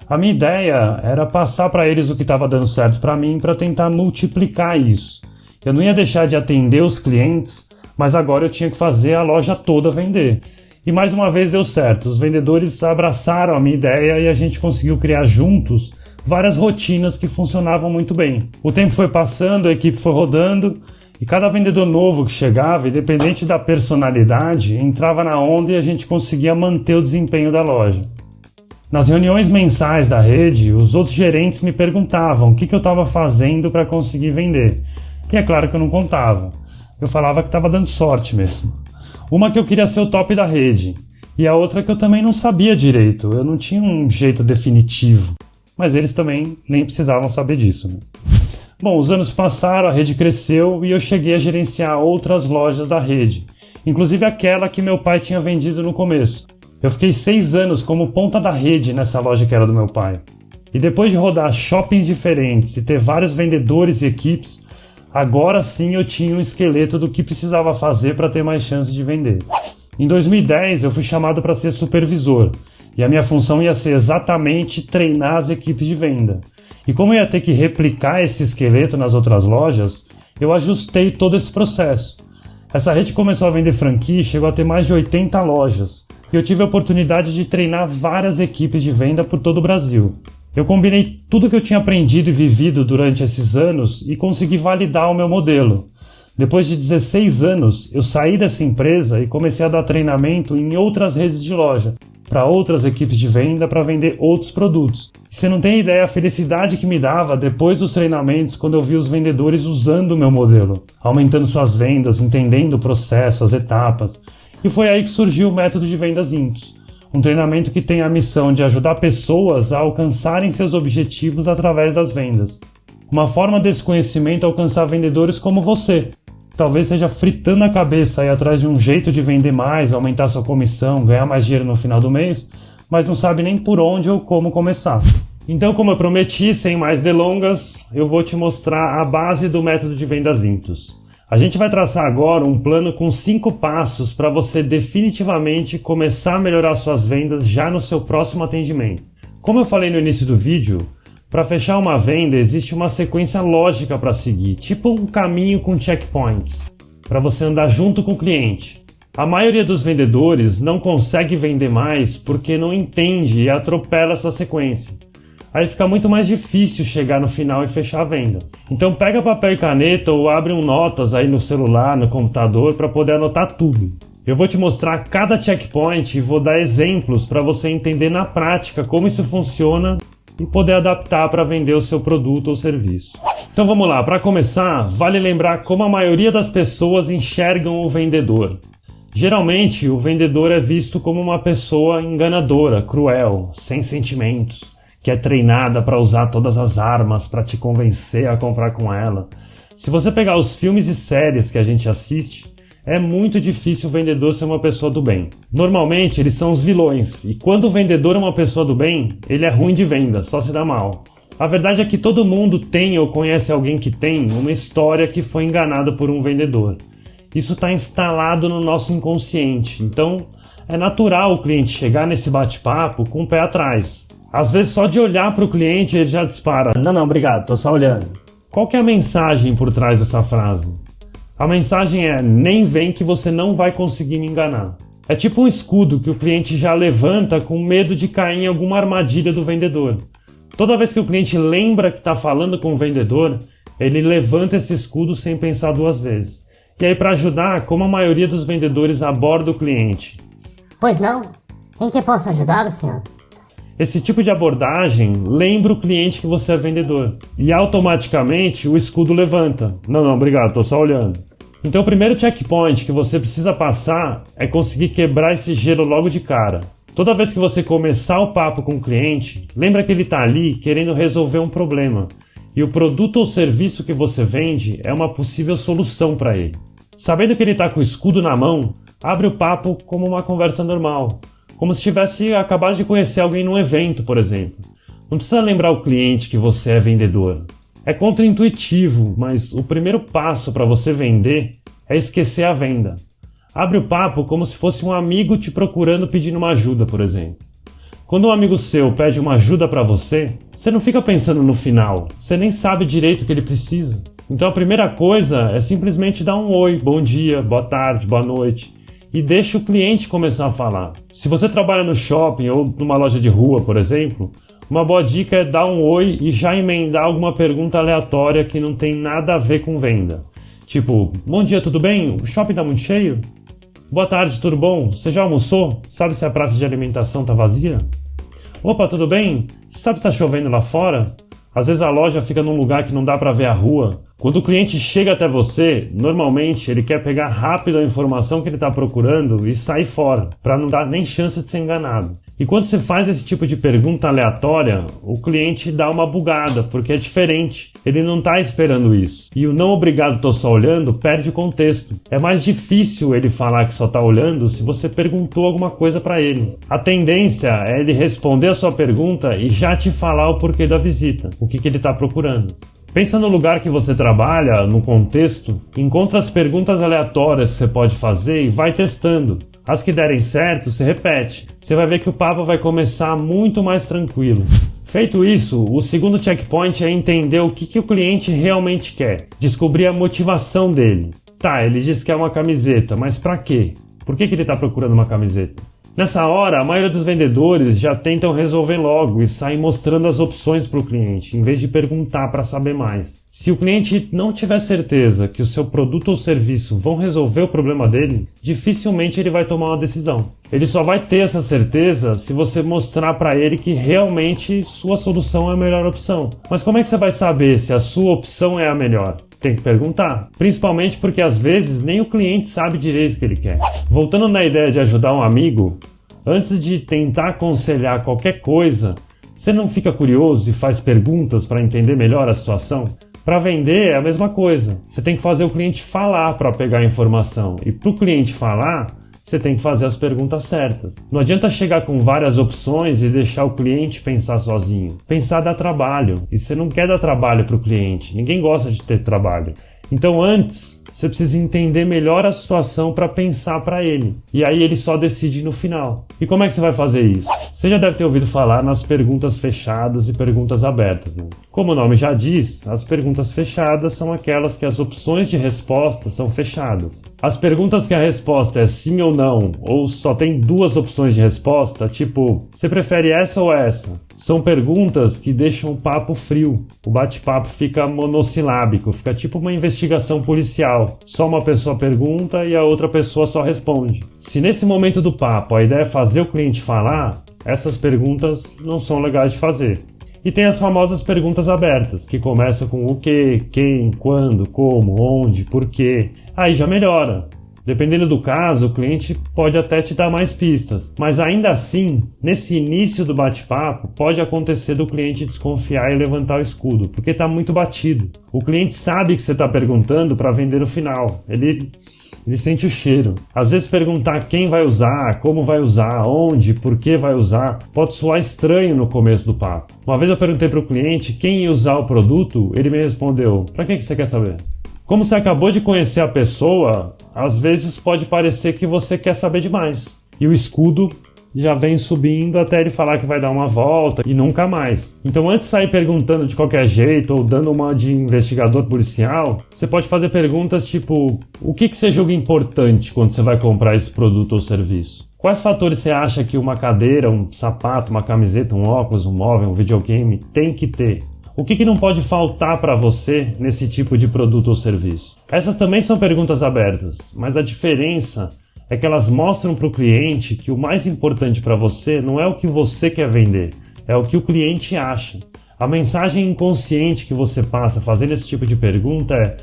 A minha ideia era passar para eles o que estava dando certo para mim para tentar multiplicar isso. Eu não ia deixar de atender os clientes, mas agora eu tinha que fazer a loja toda vender. E mais uma vez deu certo, os vendedores abraçaram a minha ideia e a gente conseguiu criar juntos várias rotinas que funcionavam muito bem. O tempo foi passando, a equipe foi rodando e cada vendedor novo que chegava, independente da personalidade, entrava na onda e a gente conseguia manter o desempenho da loja. Nas reuniões mensais da rede, os outros gerentes me perguntavam o que eu estava fazendo para conseguir vender. E é claro que eu não contava. Eu falava que estava dando sorte mesmo. Uma que eu queria ser o top da rede e a outra que eu também não sabia direito. Eu não tinha um jeito definitivo. Mas eles também nem precisavam saber disso, né? Bom, os anos passaram, a rede cresceu e eu cheguei a gerenciar outras lojas da rede, inclusive aquela que meu pai tinha vendido no começo. Eu fiquei 6 anos como ponta da rede nessa loja que era do meu pai. E depois de rodar shoppings diferentes e ter vários vendedores e equipes, agora sim eu tinha um esqueleto do que precisava fazer para ter mais chance de vender. Em 2010 eu fui chamado para ser supervisor. E a minha função ia ser exatamente treinar as equipes de venda. E como eu ia ter que replicar esse esqueleto nas outras lojas, eu ajustei todo esse processo. Essa rede começou a vender franquia e chegou a ter mais de 80 lojas. E eu tive a oportunidade de treinar várias equipes de venda por todo o Brasil. Eu combinei tudo que eu tinha aprendido e vivido durante esses anos e consegui validar o meu modelo. Depois de 16 anos, eu saí dessa empresa e comecei a dar treinamento em outras redes de loja, para outras equipes de venda para vender outros produtos. E você não tem ideia a felicidade que me dava depois dos treinamentos quando eu vi os vendedores usando o meu modelo, aumentando suas vendas, entendendo o processo, as etapas. E foi aí que surgiu o método de vendas Intus, um treinamento que tem a missão de ajudar pessoas a alcançarem seus objetivos através das vendas. Uma forma desse conhecimento alcançar vendedores como você. Talvez seja fritando a cabeça aí atrás de um jeito de vender mais, aumentar sua comissão, ganhar mais dinheiro no final do mês, mas não sabe nem por onde ou como começar. Então, como eu prometi, sem mais delongas, eu vou te mostrar a base do método de vendas Intus. A gente vai traçar agora um plano com 5 passos para você definitivamente começar a melhorar suas vendas já no seu próximo atendimento. Como eu falei no início do vídeo, para fechar uma venda existe uma sequência lógica para seguir, tipo um caminho com checkpoints, para você andar junto com o cliente. A maioria dos vendedores não consegue vender mais porque não entende e atropela essa sequência. Aí fica muito mais difícil chegar no final e fechar a venda. Então pega papel e caneta ou abre um notas aí no celular, no computador para poder anotar tudo. Eu vou te mostrar cada checkpoint e vou dar exemplos para você entender na prática como isso funciona e poder adaptar para vender o seu produto ou serviço. Então vamos lá, para começar, vale lembrar como a maioria das pessoas enxergam o vendedor. Geralmente, o vendedor é visto como uma pessoa enganadora, cruel, sem sentimentos, que é treinada para usar todas as armas para te convencer a comprar com ela. Se você pegar os filmes e séries que a gente assiste, é muito difícil o vendedor ser uma pessoa do bem. Normalmente, eles são os vilões, e quando o vendedor é uma pessoa do bem, ele é ruim de venda, só se dá mal. A verdade é que todo mundo tem ou conhece alguém que tem uma história que foi enganado por um vendedor. Isso está instalado no nosso inconsciente, então é natural o cliente chegar nesse bate-papo com o pé atrás. Às vezes só de olhar para o cliente ele já dispara: não, obrigado, tô só olhando. Qual que é a mensagem por trás dessa frase? A mensagem é: nem vem que você não vai conseguir me enganar. É tipo um escudo que o cliente já levanta com medo de cair em alguma armadilha do vendedor. Toda vez que o cliente lembra que está falando com o vendedor, ele levanta esse escudo sem pensar duas vezes. E aí, para ajudar, como a maioria dos vendedores aborda o cliente?
Pois não? Em que posso ajudá-lo, senhor?
Esse tipo de abordagem lembra o cliente que você é vendedor. E automaticamente o escudo levanta. Não, obrigado, tô só olhando. Então o primeiro checkpoint que você precisa passar é conseguir quebrar esse gelo logo de cara. Toda vez que você começar o papo com o cliente, lembra que ele está ali querendo resolver um problema. E o produto ou serviço que você vende é uma possível solução para ele. Sabendo que ele está com o escudo na mão, abre o papo como uma conversa normal. Como se tivesse acabado de conhecer alguém num evento, por exemplo. Não precisa lembrar o cliente que você é vendedor. É contraintuitivo, mas o primeiro passo para você vender é esquecer a venda. Abre o papo como se fosse um amigo te procurando pedindo uma ajuda, por exemplo. Quando um amigo seu pede uma ajuda para você, você não fica pensando no final. Você nem sabe direito o que ele precisa. Então a primeira coisa é simplesmente dar um oi, bom dia, boa tarde, boa noite. E deixa o cliente começar a falar. Se você trabalha no shopping ou numa loja de rua, por exemplo, uma boa dica é dar um oi e já emendar alguma pergunta aleatória que não tem nada a ver com venda. Tipo, bom dia, tudo bem? O shopping tá muito cheio? Boa tarde, tudo bom? Você já almoçou? Sabe se a praça de alimentação tá vazia? Opa, tudo bem? Você sabe se tá chovendo lá fora? Às vezes a loja fica num lugar que não dá para ver a rua. Quando o cliente chega até você, normalmente ele quer pegar rápido a informação que ele está procurando e sair fora, para não dar nem chance de ser enganado. E quando você faz esse tipo de pergunta aleatória, o cliente dá uma bugada, porque é diferente. Ele não está esperando isso. E o não obrigado, tô só olhando, perde o contexto. É mais difícil ele falar que só está olhando se você perguntou alguma coisa para ele. A tendência é ele responder a sua pergunta e já te falar o porquê da visita, o que ele está procurando. Pensa no lugar que você trabalha, no contexto, encontra as perguntas aleatórias que você pode fazer e vai testando. As que derem certo, você repete. Você vai ver que o papo vai começar muito mais tranquilo. Feito isso, o segundo checkpoint é entender o que o cliente realmente quer. Descobrir a motivação dele. Tá, ele diz que é uma camiseta, mas pra quê? Por que ele está procurando uma camiseta? Nessa hora, a maioria dos vendedores já tentam resolver logo e saem mostrando as opções para o cliente, em vez de perguntar para saber mais. Se o cliente não tiver certeza que o seu produto ou serviço vão resolver o problema dele, dificilmente ele vai tomar uma decisão. Ele só vai ter essa certeza se você mostrar para ele que realmente sua solução é a melhor opção. Mas como é que você vai saber se a sua opção é a melhor? Tem que perguntar, principalmente porque às vezes nem o cliente sabe direito o que ele quer. Voltando na ideia de ajudar um amigo, antes de tentar aconselhar qualquer coisa, você não fica curioso e faz perguntas para entender melhor a situação? Para vender é a mesma coisa, você tem que fazer o cliente falar para pegar a informação, e para o cliente falar, você tem que fazer as perguntas certas. Não adianta chegar com várias opções e deixar o cliente pensar sozinho. Pensar dá trabalho, e você não quer dar trabalho para o cliente, ninguém gosta de ter trabalho. Então antes, você precisa entender melhor a situação para pensar para ele. E aí ele só decide no final. E como é que você vai fazer isso? Você já deve ter ouvido falar nas perguntas fechadas e perguntas abertas, né? Como o nome já diz, as perguntas fechadas são aquelas que as opções de resposta são fechadas. As perguntas que a resposta é sim ou não, ou só tem duas opções de resposta, tipo, você prefere essa ou essa? São perguntas que deixam o papo frio. O bate-papo fica monossilábico, fica tipo uma investigação policial. Só uma pessoa pergunta e a outra pessoa só responde. Se nesse momento do papo a ideia é fazer o cliente falar, essas perguntas não são legais de fazer. E tem as famosas perguntas abertas, que começam com o que, quem, quando, como, onde, por quê. Aí já melhora. Dependendo do caso, o cliente pode até te dar mais pistas. Mas ainda assim, nesse início do bate-papo, pode acontecer do cliente desconfiar e levantar o escudo, porque está muito batido. O cliente sabe que você está perguntando para vender no final. Ele sente o cheiro. Às vezes perguntar quem vai usar, como vai usar, onde, por que vai usar, pode soar estranho no começo do papo. Uma vez eu perguntei para o cliente quem ia usar o produto, ele me respondeu: "Para que você quer saber?" Como você acabou de conhecer a pessoa, às vezes pode parecer que você quer saber demais. E o escudo já vem subindo até ele falar que vai dar uma volta e nunca mais. Então, antes de sair perguntando de qualquer jeito ou dando uma de investigador policial, você pode fazer perguntas tipo: o que você julga importante quando você vai comprar esse produto ou serviço? Quais fatores você acha que uma cadeira, um sapato, uma camiseta, um óculos, um móvel, um videogame tem que ter? O que não pode faltar para você nesse tipo de produto ou serviço? Essas também são perguntas abertas, mas a diferença é que elas mostram para o cliente que o mais importante para você não é o que você quer vender, é o que o cliente acha. A mensagem inconsciente que você passa fazendo esse tipo de pergunta é: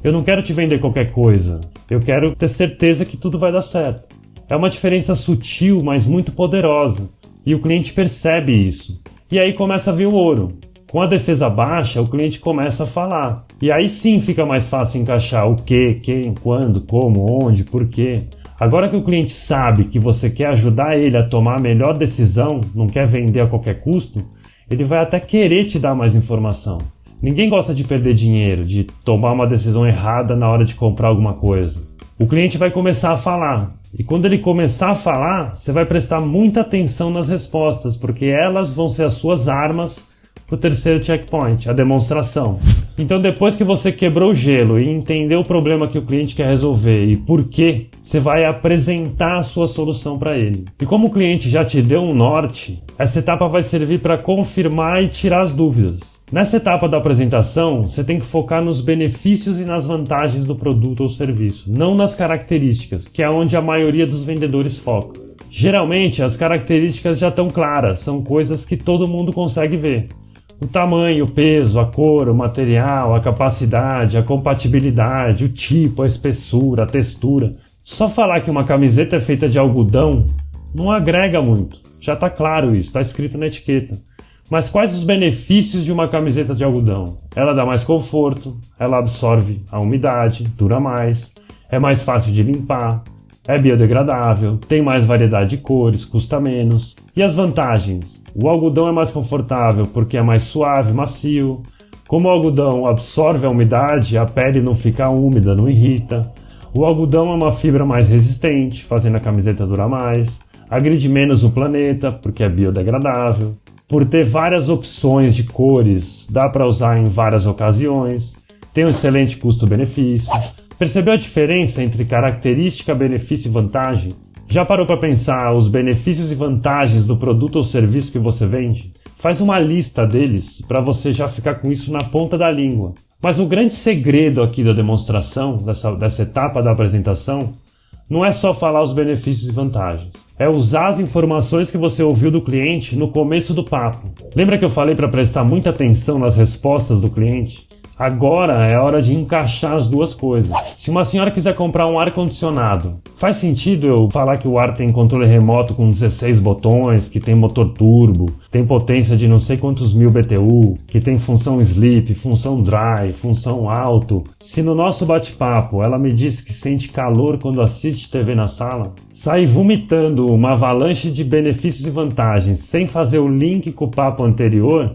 eu não quero te vender qualquer coisa, eu quero ter certeza que tudo vai dar certo. É uma diferença sutil, mas muito poderosa, e o cliente percebe isso. E aí começa a vir o ouro. Com a defesa baixa, o cliente começa a falar. E aí sim fica mais fácil encaixar o que, quem, quando, como, onde, por quê. Agora que o cliente sabe que você quer ajudar ele a tomar a melhor decisão, não quer vender a qualquer custo, ele vai até querer te dar mais informação. Ninguém gosta de perder dinheiro, de tomar uma decisão errada na hora de comprar alguma coisa. O cliente vai começar a falar. E quando ele começar a falar, você vai prestar muita atenção nas respostas, porque elas vão ser as suas armas para o terceiro checkpoint, a demonstração. Então, depois que você quebrou o gelo e entendeu o problema que o cliente quer resolver e por quê, você vai apresentar a sua solução para ele. E como o cliente já te deu um norte, essa etapa vai servir para confirmar e tirar as dúvidas. Nessa etapa da apresentação, você tem que focar nos benefícios e nas vantagens do produto ou serviço, não nas características, que é onde a maioria dos vendedores foca. Geralmente, as características já estão claras, são coisas que todo mundo consegue ver. O tamanho, o peso, a cor, o material, a capacidade, a compatibilidade, o tipo, a espessura, a textura. Só falar que uma camiseta é feita de algodão não agrega muito. Já está claro isso, está escrito na etiqueta. Mas quais os benefícios de uma camiseta de algodão? Ela dá mais conforto, ela absorve a umidade, dura mais, é mais fácil de limpar, é biodegradável, tem mais variedade de cores, custa menos. E as vantagens? O algodão é mais confortável porque é mais suave, macio. Como o algodão absorve a umidade, a pele não fica úmida, não irrita. O algodão é uma fibra mais resistente, fazendo a camiseta durar mais. Agride menos o planeta porque é biodegradável. Por ter várias opções de cores, dá para usar em várias ocasiões. Tem um excelente custo-benefício. Percebeu a diferença entre característica, benefício e vantagem? Já parou para pensar os benefícios e vantagens do produto ou serviço que você vende? Faz uma lista deles para você já ficar com isso na ponta da língua. Mas o grande segredo aqui da demonstração, dessa etapa da apresentação, não é só falar os benefícios e vantagens. É usar as informações que você ouviu do cliente no começo do papo. Lembra que eu falei para prestar muita atenção nas respostas do cliente? Agora é hora de encaixar as duas coisas. Se uma senhora quiser comprar um ar-condicionado, faz sentido eu falar que o ar tem controle remoto com 16 botões, que tem motor turbo, tem potência de não sei quantos mil BTU, que tem função sleep, função dry, função alto? Se no nosso bate-papo ela me disse que sente calor quando assiste TV na sala, sai vomitando uma avalanche de benefícios e vantagens sem fazer o link com o papo anterior,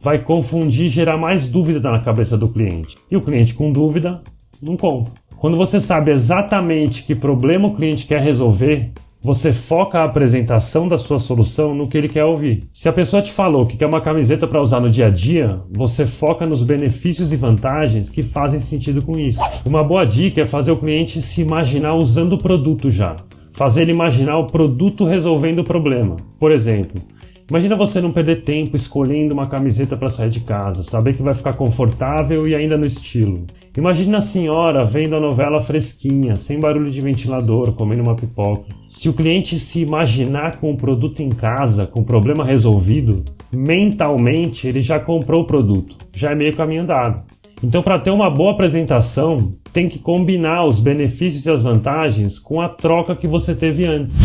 vai confundir e gerar mais dúvida na cabeça do cliente. E o cliente com dúvida não compra. Quando você sabe exatamente que problema o cliente quer resolver, você foca a apresentação da sua solução no que ele quer ouvir. Se a pessoa te falou que quer uma camiseta para usar no dia a dia, você foca nos benefícios e vantagens que fazem sentido com isso. Uma boa dica é fazer o cliente se imaginar usando o produto já. Fazer ele imaginar o produto resolvendo o problema. Por exemplo, Imagina você não perder tempo escolhendo uma camiseta para sair de casa, saber que vai ficar confortável e ainda no estilo. Imagina a senhora vendo a novela fresquinha, sem barulho de ventilador, comendo uma pipoca. Se o cliente se imaginar com o produto em casa, com o problema resolvido, mentalmente ele já comprou o produto, já é meio caminho andado. Então, para ter uma boa apresentação, tem que combinar os benefícios e as vantagens com a troca que você teve antes.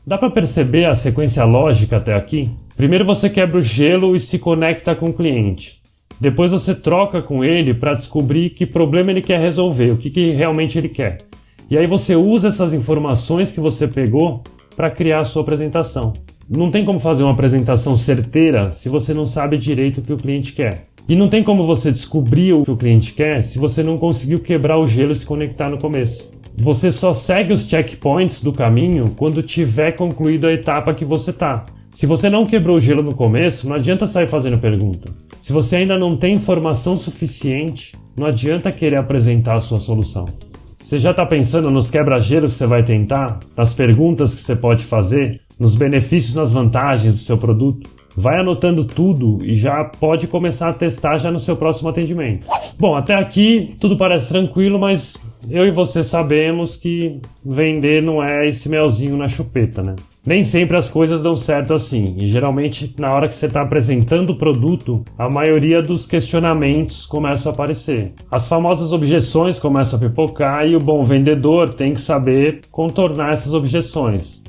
Dá para perceber a sequência lógica até aqui? Primeiro você quebra o gelo e se conecta com o cliente. Depois você troca com ele para descobrir que problema ele quer resolver, o que realmente ele quer. E aí você usa essas informações que você pegou para criar a sua apresentação. Não tem como fazer uma apresentação certeira se você não sabe direito o que o cliente quer. E não tem como você descobrir o que o cliente quer se você não conseguiu quebrar o gelo e se conectar no começo. Você só segue os checkpoints do caminho quando tiver concluído a etapa que você está. Se você não quebrou o gelo no começo, não adianta sair fazendo pergunta. Se você ainda não tem informação suficiente, não adianta querer apresentar a sua solução. Você já está pensando nos quebra-gelos que você vai tentar? Nas perguntas que você pode fazer? Nos benefícios e nas vantagens do seu produto? Vai anotando tudo e já pode começar a testar já no seu próximo atendimento. Bom, até aqui tudo parece tranquilo, mas eu e você sabemos que vender não é esse melzinho na chupeta, né? Nem sempre as coisas dão certo assim, e geralmente na hora que você está apresentando o produto, a maioria dos questionamentos começam a aparecer. As famosas objeções começam a pipocar e o bom vendedor tem que saber contornar essas objeções.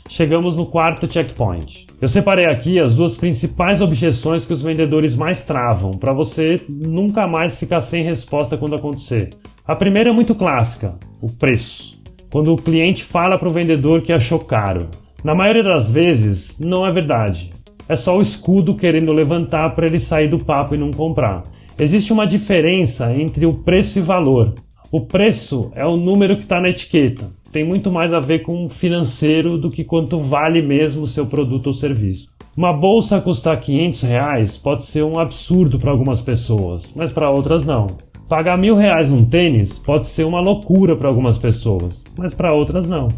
Chegamos no quarto checkpoint. Eu separei aqui as duas principais objeções que os vendedores mais travam, para você nunca mais ficar sem resposta quando acontecer. A primeira é muito clássica, o preço. Quando o cliente fala para o vendedor que achou caro. Na maioria das vezes, não é verdade. É só o escudo querendo levantar para ele sair do papo e não comprar. Existe uma diferença entre o preço e valor. O preço é o número que está na etiqueta. Tem muito mais a ver com o financeiro do que quanto vale mesmo o seu produto ou serviço. Uma bolsa custar R$500 pode ser um absurdo para algumas pessoas, mas para outras não. Pagar R$1.000 num tênis pode ser uma loucura para algumas pessoas, mas para outras não.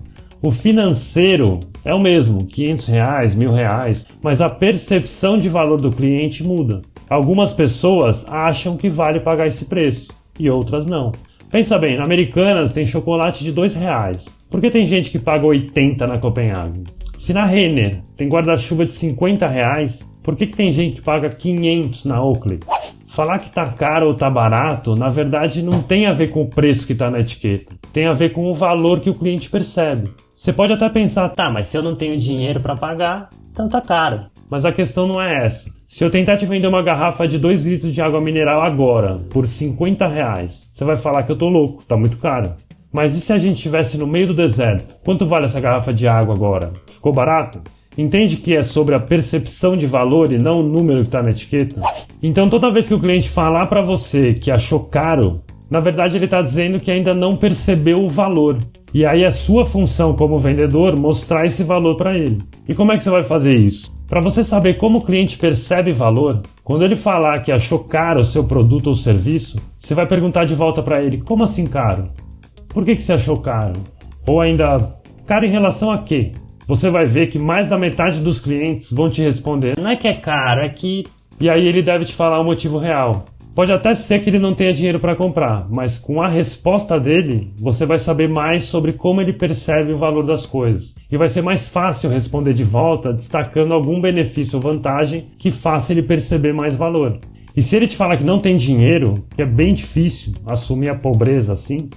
O financeiro é o mesmo, R$500, R$1.000, mas a percepção de valor do cliente muda. Algumas pessoas acham que vale pagar esse preço e outras não. Pensa bem, na Americanas tem chocolate de R$2. Por que tem gente que paga 80 na Copenhague? Se na Renner tem guarda-chuva de R$50, por que tem gente que paga 500 na Oakley? Falar que tá caro ou tá barato, na verdade não tem a ver com o preço que tá na etiqueta. Tem a ver com o valor que o cliente percebe. Você pode até pensar, tá, mas se eu não tenho dinheiro para pagar, então tá caro. Mas a questão não é essa. Se eu tentar te vender uma garrafa de 2 litros de água mineral agora, por R$50, você vai falar que eu tô louco, tá muito caro. Mas e se a gente estivesse no meio do deserto? Quanto vale essa garrafa de água agora? Ficou barato? Entende que é sobre a percepção de valor e não o número que está na etiqueta? Então toda vez que o cliente falar para você que achou caro, na verdade ele está dizendo que ainda não percebeu o valor. E aí é sua função como vendedor mostrar esse valor para ele. E como é que você vai fazer isso? Para você saber como o cliente percebe valor, quando ele falar que achou caro o seu produto ou serviço, você vai perguntar de volta para ele, como assim caro? Por que você achou caro? Ou ainda, caro em relação a quê? Você vai ver que mais da metade dos clientes vão te responder, não é que é caro, é que... E aí ele deve te falar o motivo real. Pode até ser que ele não tenha dinheiro para comprar, mas com a resposta dele, você vai saber mais sobre como ele percebe o valor das coisas. E vai ser mais fácil responder de volta, destacando algum benefício ou vantagem que faça ele perceber mais valor. E se ele te falar que não tem dinheiro, que é bem difícil assumir a pobreza assim,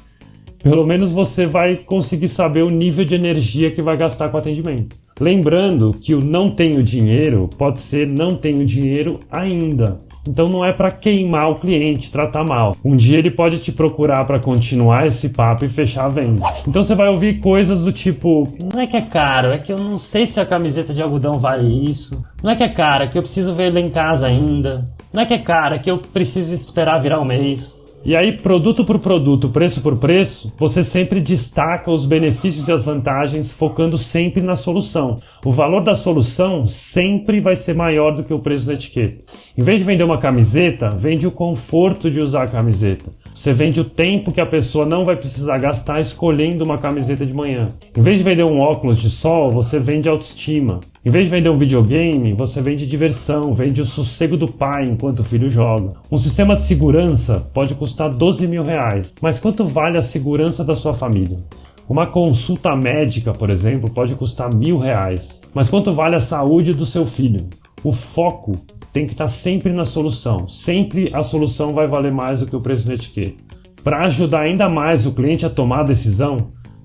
pelo menos você vai conseguir saber o nível de energia que vai gastar com o atendimento. Lembrando que o não tenho dinheiro pode ser não tenho dinheiro ainda. Então não é para queimar o cliente, tratar mal. Um dia ele pode te procurar para continuar esse papo e fechar a venda. Então você vai ouvir coisas do tipo, não é que é caro, é que eu não sei se a camiseta de algodão vale isso. Não é que é caro, é que eu preciso ver ele em casa ainda. Não é que é caro, é que eu preciso esperar virar o mês. E aí, produto por produto, preço por preço, você sempre destaca os benefícios e as vantagens, focando sempre na solução. O valor da solução sempre vai ser maior do que o preço da etiqueta. Em vez de vender uma camiseta, vende o conforto de usar a camiseta. Você vende o tempo que a pessoa não vai precisar gastar escolhendo uma camiseta de manhã. Em vez de vender um óculos de sol, você vende autoestima. Em vez de vender um videogame, você vende diversão, vende o sossego do pai enquanto o filho joga. Um sistema de segurança pode custar R$12.000, mas quanto vale a segurança da sua família? Uma consulta médica, por exemplo, pode custar R$1.000, mas quanto vale a saúde do seu filho? O foco tem que estar sempre na solução. Sempre a solução vai valer mais do que o preço da etiqueta. Para ajudar ainda mais o cliente a tomar a decisão,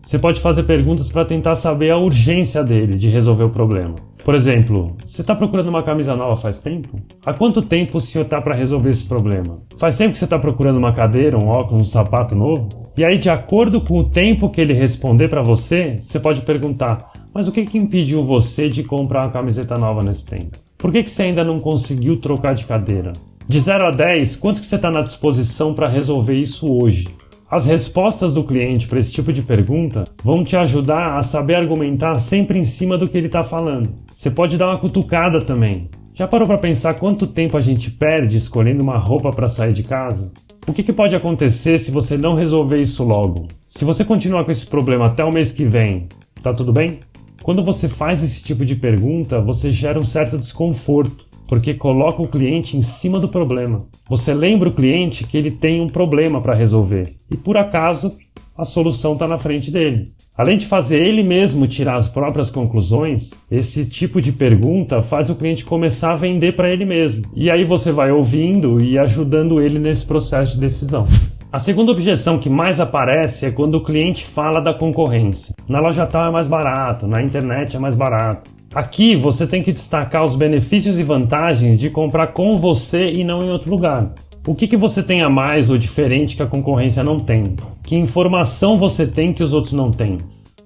você pode fazer perguntas para tentar saber a urgência dele de resolver o problema. Por exemplo, você está procurando uma camisa nova faz tempo? Há quanto tempo o senhor está para resolver esse problema? Faz tempo que você está procurando uma cadeira, um óculos, um sapato novo? E aí, de acordo com o tempo que ele responder para você, você pode perguntar: mas o que impediu você de comprar uma camiseta nova nesse tempo? Por que você ainda não conseguiu trocar de cadeira? De 0 a 10, quanto que você está na disposição para resolver isso hoje? As respostas do cliente para esse tipo de pergunta vão te ajudar a saber argumentar sempre em cima do que ele está falando. Você pode dar uma cutucada também. Já parou para pensar quanto tempo a gente perde escolhendo uma roupa para sair de casa? O que pode acontecer se você não resolver isso logo? Se você continuar com esse problema até o mês que vem, tá tudo bem? Quando você faz esse tipo de pergunta, você gera um certo desconforto, porque coloca o cliente em cima do problema. Você lembra o cliente que ele tem um problema para resolver e, por acaso, a solução está na frente dele. Além de fazer ele mesmo tirar as próprias conclusões, esse tipo de pergunta faz o cliente começar a vender para ele mesmo. E aí você vai ouvindo e ajudando ele nesse processo de decisão. A segunda objeção que mais aparece é quando o cliente fala da concorrência. Na loja tal é mais barato, na internet é mais barato. Aqui você tem que destacar os benefícios e vantagens de comprar com você e não em outro lugar. O que você tem a mais ou diferente que a concorrência não tem? Que informação você tem que os outros não têm?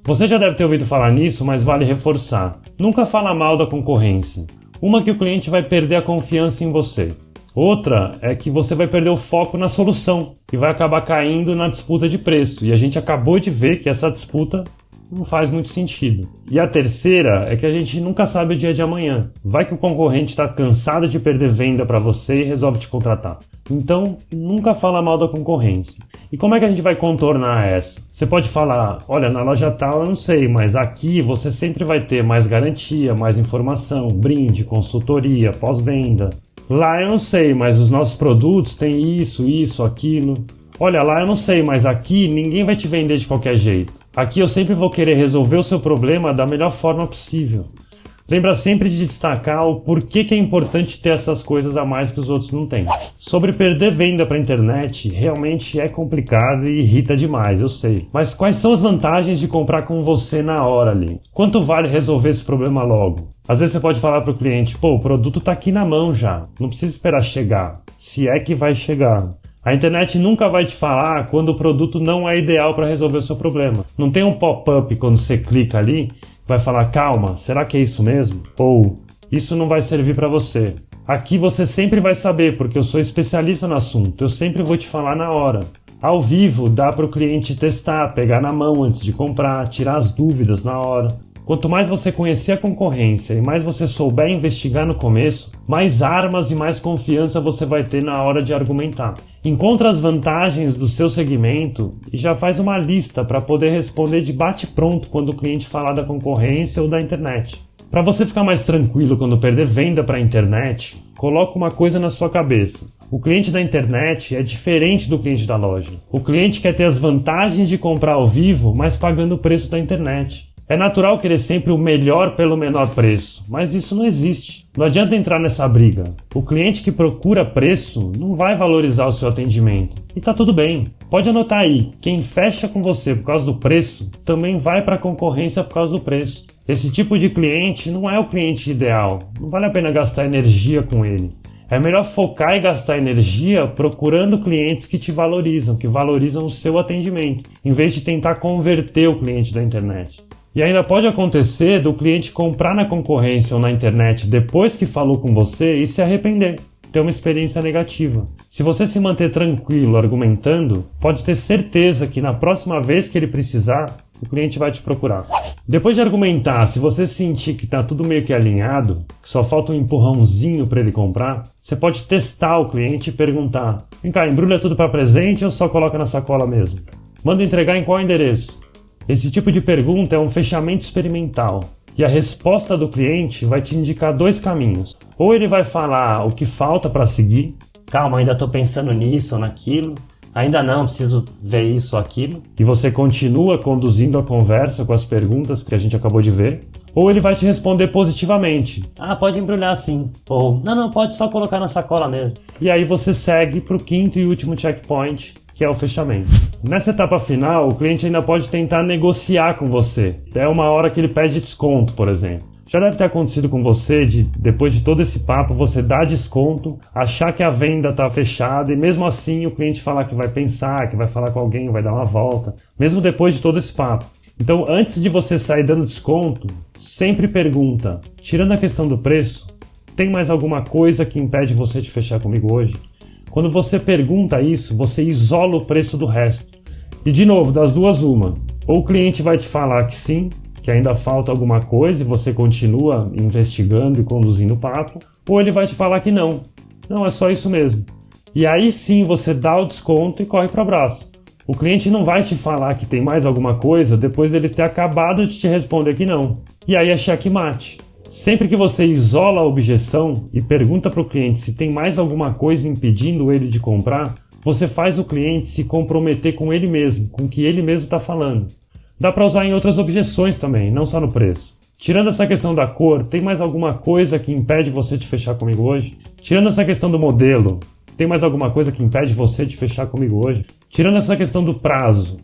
Você já deve ter ouvido falar nisso, mas vale reforçar. Nunca fala mal da concorrência. Uma que o cliente vai perder a confiança em você. Outra é que você vai perder o foco na solução e vai acabar caindo na disputa de preço. E a gente acabou de ver que essa disputa não faz muito sentido. E a terceira é que a gente nunca sabe o dia de amanhã. Vai que o concorrente está cansado de perder venda para você e resolve te contratar. Então, nunca fala mal da concorrência. E como é que a gente vai contornar essa? Você pode falar: olha, na loja tal eu não sei, mas aqui você sempre vai ter mais garantia, mais informação, brinde, consultoria, pós-venda. Lá eu não sei, mas os nossos produtos têm isso, aquilo. Olha, lá eu não sei, mas aqui ninguém vai te vender de qualquer jeito. Aqui eu sempre vou querer resolver o seu problema da melhor forma possível. Lembra sempre de destacar o porquê que é importante ter essas coisas a mais que os outros não têm. Sobre perder venda para a internet, realmente é complicado e irrita demais, eu sei. Mas quais são as vantagens de comprar com você na hora ali? Quanto vale resolver esse problema logo? Às vezes você pode falar para o cliente: pô, o produto está aqui na mão já, não precisa esperar chegar, se é que vai chegar. A internet nunca vai te falar quando o produto não é ideal para resolver o seu problema. Não tem um pop-up quando você clica ali, vai falar: calma, será que é isso mesmo? Ou isso não vai servir para você. Aqui você sempre vai saber, porque eu sou especialista no assunto, eu sempre vou te falar na hora. Ao vivo dá para o cliente testar, pegar na mão antes de comprar, tirar as dúvidas na hora. Quanto mais você conhecer a concorrência e mais você souber investigar no começo, mais armas e mais confiança você vai ter na hora de argumentar. Encontra as vantagens do seu segmento e já faz uma lista para poder responder de bate-pronto quando o cliente falar da concorrência ou da internet. Para você ficar mais tranquilo quando perder venda para a internet, coloca uma coisa na sua cabeça. O cliente da internet é diferente do cliente da loja. O cliente quer ter as vantagens de comprar ao vivo, mas pagando o preço da internet. É natural querer sempre o melhor pelo menor preço, mas isso não existe. Não adianta entrar nessa briga. O cliente que procura preço não vai valorizar o seu atendimento. E tá tudo bem. Pode anotar aí, quem fecha com você por causa do preço, também vai para a concorrência por causa do preço. Esse tipo de cliente não é o cliente ideal. Não vale a pena gastar energia com ele. É melhor focar e gastar energia procurando clientes que te valorizam, que valorizam o seu atendimento, em vez de tentar converter o cliente da internet. E ainda pode acontecer do cliente comprar na concorrência ou na internet depois que falou com você e se arrepender, ter uma experiência negativa. Se você se manter tranquilo argumentando, pode ter certeza que na próxima vez que ele precisar, o cliente vai te procurar. Depois de argumentar, se você sentir que está tudo meio que alinhado, que só falta um empurrãozinho para ele comprar, você pode testar o cliente e perguntar: vem cá, embrulha tudo para presente ou só coloca na sacola mesmo? Manda entregar em qual endereço? Esse tipo de pergunta é um fechamento experimental. E a resposta do cliente vai te indicar 2 caminhos. Ou ele vai falar o que falta para seguir.
Calma, ainda estou pensando nisso ou naquilo. Ainda não, preciso ver isso ou aquilo.
E você continua conduzindo a conversa com as perguntas que a gente acabou de ver. Ou ele vai te responder positivamente.
Ah, pode embrulhar sim. Ou, não, pode só colocar na sacola mesmo.
E aí você segue para o 5º e último checkpoint, que é o fechamento. Nessa etapa final, o cliente ainda pode tentar negociar com você. É uma hora que ele pede desconto, por exemplo. Já deve ter acontecido com você depois de todo esse papo, você dar desconto, achar que a venda está fechada e mesmo assim o cliente falar que vai pensar, que vai falar com alguém, vai dar uma volta, mesmo depois de todo esse papo. Então, antes de você sair dando desconto, sempre pergunta: tirando a questão do preço, tem mais alguma coisa que impede você de fechar comigo hoje? Quando você pergunta isso, você isola o preço do resto. E de novo, das duas uma. Ou o cliente vai te falar que sim, que ainda falta alguma coisa e você continua investigando e conduzindo o papo, ou ele vai te falar que não. Não, é só isso mesmo. E aí sim você dá o desconto e corre para o abraço. O cliente não vai te falar que tem mais alguma coisa depois dele ter acabado de te responder que não. E aí é checkmate. Sempre que você isola a objeção e pergunta para o cliente se tem mais alguma coisa impedindo ele de comprar, você faz o cliente se comprometer com ele mesmo, com o que ele mesmo está falando. Dá para usar em outras objeções também, não só no preço. Tirando essa questão da cor, tem mais alguma coisa que impede você de fechar comigo hoje? Tirando essa questão do modelo, tem mais alguma coisa que impede você de fechar comigo hoje? Tirando essa questão do prazo,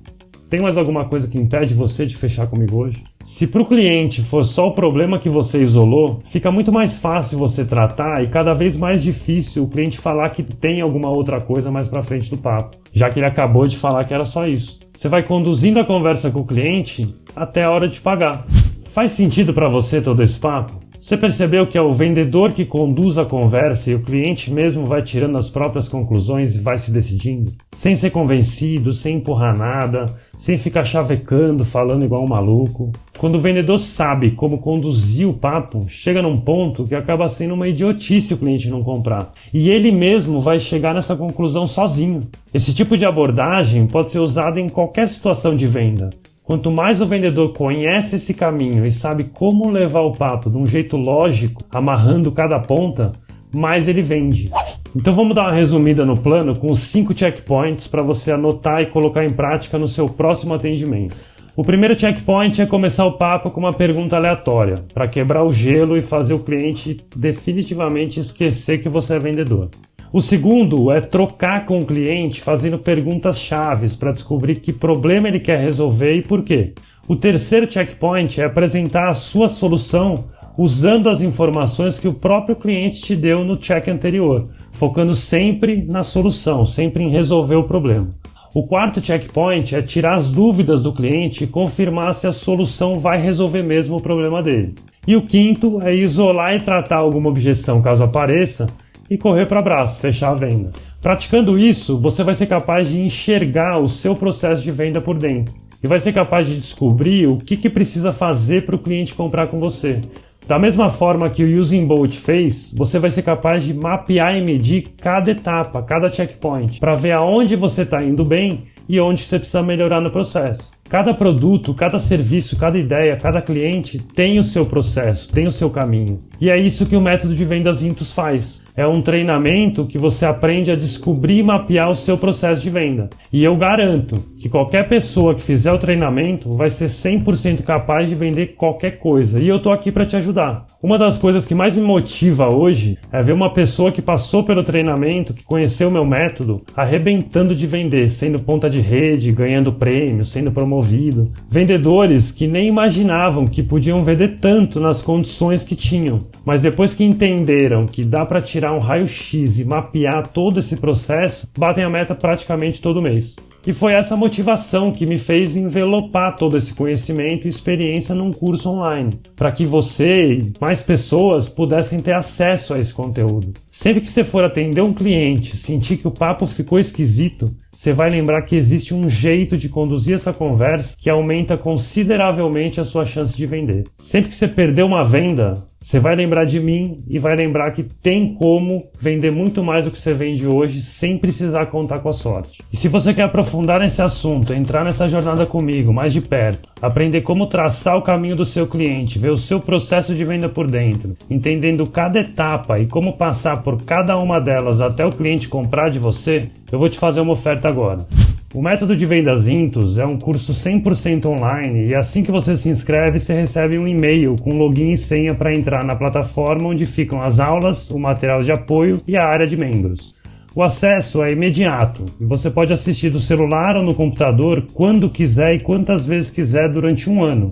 tem mais alguma coisa que impede você de fechar comigo hoje? Se para o cliente for só o problema que você isolou, fica muito mais fácil você tratar e cada vez mais difícil o cliente falar que tem alguma outra coisa mais para frente do papo, já que ele acabou de falar que era só isso. Você vai conduzindo a conversa com o cliente até a hora de pagar. Faz sentido para você todo esse papo? Você percebeu que é o vendedor que conduz a conversa e o cliente mesmo vai tirando as próprias conclusões e vai se decidindo? Sem ser convencido, sem empurrar nada, sem ficar chavecando, falando igual um maluco. Quando o vendedor sabe como conduzir o papo, chega num ponto que acaba sendo uma idiotice o cliente não comprar. E ele mesmo vai chegar nessa conclusão sozinho. Esse tipo de abordagem pode ser usado em qualquer situação de venda. Quanto mais o vendedor conhece esse caminho e sabe como levar o papo de um jeito lógico, amarrando cada ponta, mais ele vende. Então vamos dar uma resumida no plano com os 5 checkpoints para você anotar e colocar em prática no seu próximo atendimento. O primeiro checkpoint é começar o papo com uma pergunta aleatória, para quebrar o gelo e fazer o cliente definitivamente esquecer que você é vendedor. O segundo é trocar com o cliente fazendo perguntas chaves para descobrir que problema ele quer resolver e por quê. O terceiro checkpoint é apresentar a sua solução usando as informações que o próprio cliente te deu no check anterior, focando sempre na solução, sempre em resolver o problema. O quarto checkpoint é tirar as dúvidas do cliente e confirmar se a solução vai resolver mesmo o problema dele. E o quinto é isolar e tratar alguma objeção caso apareça, e correr para o abraço, fechar a venda. Praticando isso, você vai ser capaz de enxergar o seu processo de venda por dentro e vai ser capaz de descobrir o que precisa fazer para o cliente comprar com você. Da mesma forma que o Usain Bolt fez, você vai ser capaz de mapear e medir cada etapa, cada checkpoint, para ver aonde você está indo bem e onde você precisa melhorar no processo. Cada produto, cada serviço, cada ideia, cada cliente tem o seu processo, tem o seu caminho. E é isso que o método de vendas Intus faz. É um treinamento que você aprende a descobrir e mapear o seu processo de venda. E eu garanto que qualquer pessoa que fizer o treinamento vai ser 100% capaz de vender qualquer coisa. E eu tô aqui para te ajudar. Uma das coisas que mais me motiva hoje é ver uma pessoa que passou pelo treinamento, que conheceu o meu método, arrebentando de vender, sendo ponta de rede, ganhando prêmios, sendo promovido. Vendedores que nem imaginavam que podiam vender tanto nas condições que tinham. Mas depois que entenderam que dá para tirar um raio-x e mapear todo esse processo, batem a meta praticamente todo mês. E foi essa motivação que me fez envelopar todo esse conhecimento e experiência num curso online, para que você e mais pessoas pudessem ter acesso a esse conteúdo. Sempre que você for atender um cliente, sentir que o papo ficou esquisito, você vai lembrar que existe um jeito de conduzir essa conversa que aumenta consideravelmente a sua chance de vender. Sempre que você perder uma venda, você vai lembrar de mim e vai lembrar que tem como vender muito mais do que você vende hoje sem precisar contar com a sorte. E se você quer aprofundar nesse assunto, entrar nessa jornada comigo mais de perto, aprender como traçar o caminho do seu cliente, ver o seu processo de venda por dentro, entendendo cada etapa e como passar por cada uma delas até o cliente comprar de você, eu vou te fazer uma oferta agora. O Método de Vendas Intus é um curso 100% online e assim que você se inscreve, você recebe um e-mail com login e senha para entrar na plataforma onde ficam as aulas, o material de apoio e a área de membros. O acesso é imediato e você pode assistir do celular ou no computador quando quiser e quantas vezes quiser durante um ano.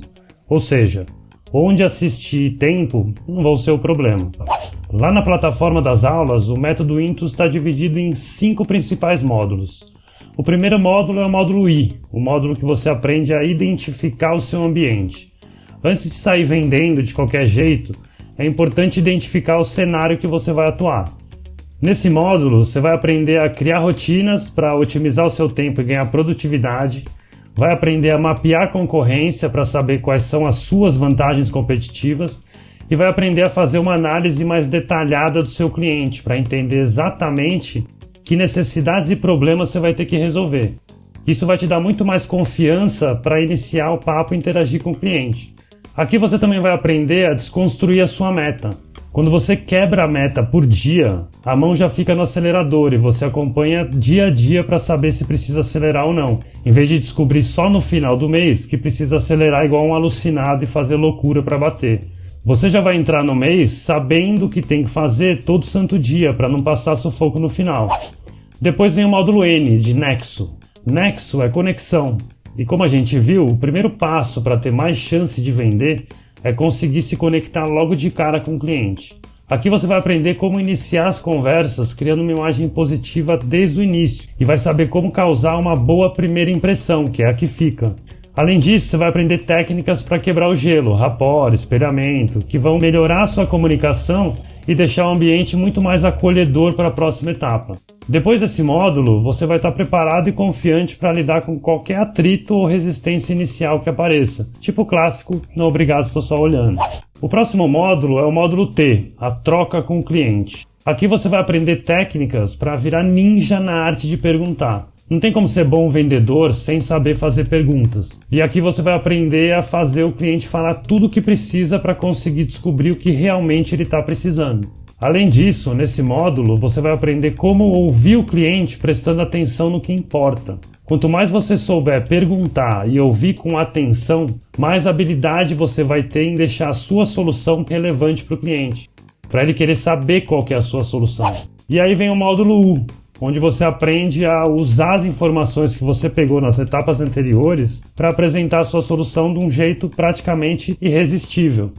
Ou seja, onde assistir e tempo não vão ser o problema. Lá na plataforma das aulas, o Método Intus está dividido em 5 principais módulos. O primeiro módulo é o módulo I, o módulo que você aprende a identificar o seu ambiente. Antes de sair vendendo de qualquer jeito, é importante identificar o cenário que você vai atuar. Nesse módulo, você vai aprender a criar rotinas para otimizar o seu tempo e ganhar produtividade, vai aprender a mapear a concorrência para saber quais são as suas vantagens competitivas e vai aprender a fazer uma análise mais detalhada do seu cliente para entender exatamente que necessidades e problemas você vai ter que resolver. Isso vai te dar muito mais confiança para iniciar o papo e interagir com o cliente. Aqui você também vai aprender a desconstruir a sua meta. Quando você quebra a meta por dia, a mão já fica no acelerador e você acompanha dia a dia para saber se precisa acelerar ou não, em vez de descobrir só no final do mês que precisa acelerar igual um alucinado e fazer loucura para bater. Você já vai entrar no mês sabendo o que tem que fazer todo santo dia para não passar sufoco no final. Depois vem o módulo N, de Nexo. Nexo é conexão. E como a gente viu, o primeiro passo para ter mais chance de vender é conseguir se conectar logo de cara com o cliente. Aqui você vai aprender como iniciar as conversas criando uma imagem positiva desde o início e vai saber como causar uma boa primeira impressão, que é a que fica. Além disso, você vai aprender técnicas para quebrar o gelo, rapport, espelhamento, que vão melhorar a sua comunicação e deixar o ambiente muito mais acolhedor para a próxima etapa. Depois desse módulo, você vai estar preparado e confiante para lidar com qualquer atrito ou resistência inicial que apareça. Tipo o clássico, não obrigado, estou só olhando. O próximo módulo é o módulo T, a troca com o cliente. Aqui você vai aprender técnicas para virar ninja na arte de perguntar. Não tem como ser bom vendedor sem saber fazer perguntas. E aqui você vai aprender a fazer o cliente falar tudo o que precisa para conseguir descobrir o que realmente ele está precisando. Além disso, nesse módulo, você vai aprender como ouvir o cliente prestando atenção no que importa. Quanto mais você souber perguntar e ouvir com atenção, mais habilidade você vai ter em deixar a sua solução relevante para o cliente, para ele querer saber qual que é a sua solução. E aí vem o módulo U, onde você aprende a usar as informações que você pegou nas etapas anteriores para apresentar a sua solução de um jeito praticamente irresistível.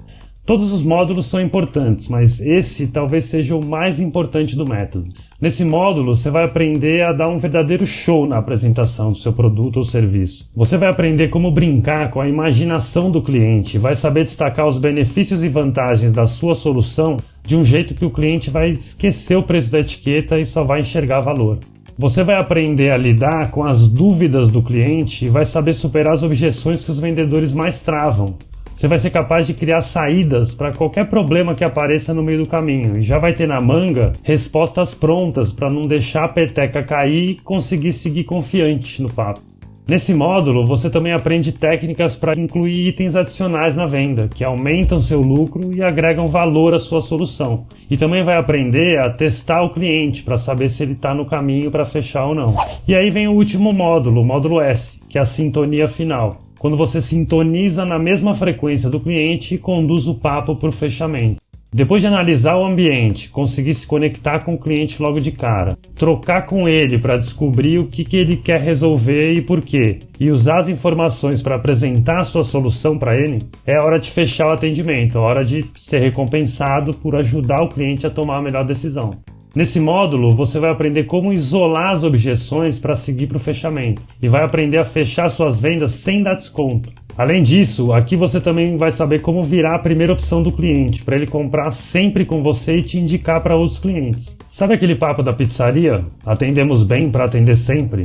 Todos os módulos são importantes, mas esse talvez seja o mais importante do método. Nesse módulo, você vai aprender a dar um verdadeiro show na apresentação do seu produto ou serviço. Você vai aprender como brincar com a imaginação do cliente, vai saber destacar os benefícios e vantagens da sua solução de um jeito que o cliente vai esquecer o preço da etiqueta e só vai enxergar valor. Você vai aprender a lidar com as dúvidas do cliente e vai saber superar as objeções que os vendedores mais travam. Você vai ser capaz de criar saídas para qualquer problema que apareça no meio do caminho e já vai ter na manga respostas prontas para não deixar a peteca cair e conseguir seguir confiante no papo. Nesse módulo, você também aprende técnicas para incluir itens adicionais na venda, que aumentam seu lucro e agregam valor à sua solução. E também vai aprender a testar o cliente para saber se ele está no caminho para fechar ou não. E aí vem o último módulo, o módulo S, que é a sintonia final. Quando você sintoniza na mesma frequência do cliente e conduz o papo para o fechamento. Depois de analisar o ambiente, conseguir se conectar com o cliente logo de cara, trocar com ele para descobrir o que ele quer resolver e por quê, e usar as informações para apresentar a sua solução para ele, é a hora de fechar o atendimento, a hora de ser recompensado por ajudar o cliente a tomar a melhor decisão. Nesse módulo, você vai aprender como isolar as objeções para seguir para o fechamento e vai aprender a fechar suas vendas sem dar desconto. Além disso, aqui você também vai saber como virar a primeira opção do cliente, para ele comprar sempre com você e te indicar para outros clientes. Sabe aquele papo da pizzaria? Atendemos bem para atender sempre?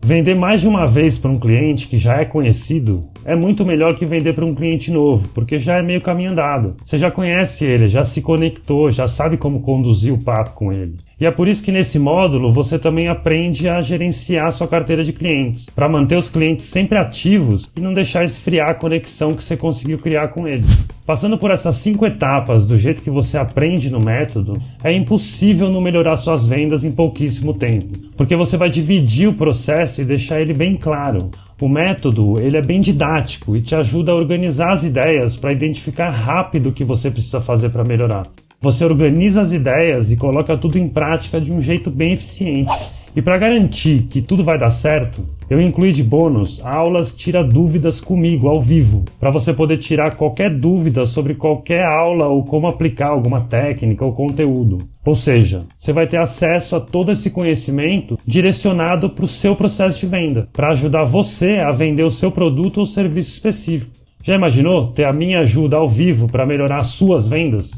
Vender mais de uma vez para um cliente que já é conhecido é muito melhor que vender para um cliente novo, porque já é meio caminho andado. Você já conhece ele, já se conectou, já sabe como conduzir o papo com ele. E é por isso que nesse módulo você também aprende a gerenciar sua carteira de clientes, para manter os clientes sempre ativos e não deixar esfriar a conexão que você conseguiu criar com eles. Passando por essas 5 etapas do jeito que você aprende no método, é impossível não melhorar suas vendas em pouquíssimo tempo, porque você vai dividir o processo e deixar ele bem claro. O método ele é bem didático e te ajuda a organizar as ideias para identificar rápido o que você precisa fazer para melhorar. Você organiza as ideias e coloca tudo em prática de um jeito bem eficiente. E para garantir que tudo vai dar certo, eu incluí de bônus aulas Tira Dúvidas comigo, ao vivo, para você poder tirar qualquer dúvida sobre qualquer aula ou como aplicar alguma técnica ou conteúdo. Ou seja, você vai ter acesso a todo esse conhecimento direcionado para o seu processo de venda, para ajudar você a vender o seu produto ou serviço específico. Já imaginou ter a minha ajuda ao vivo para melhorar as suas vendas?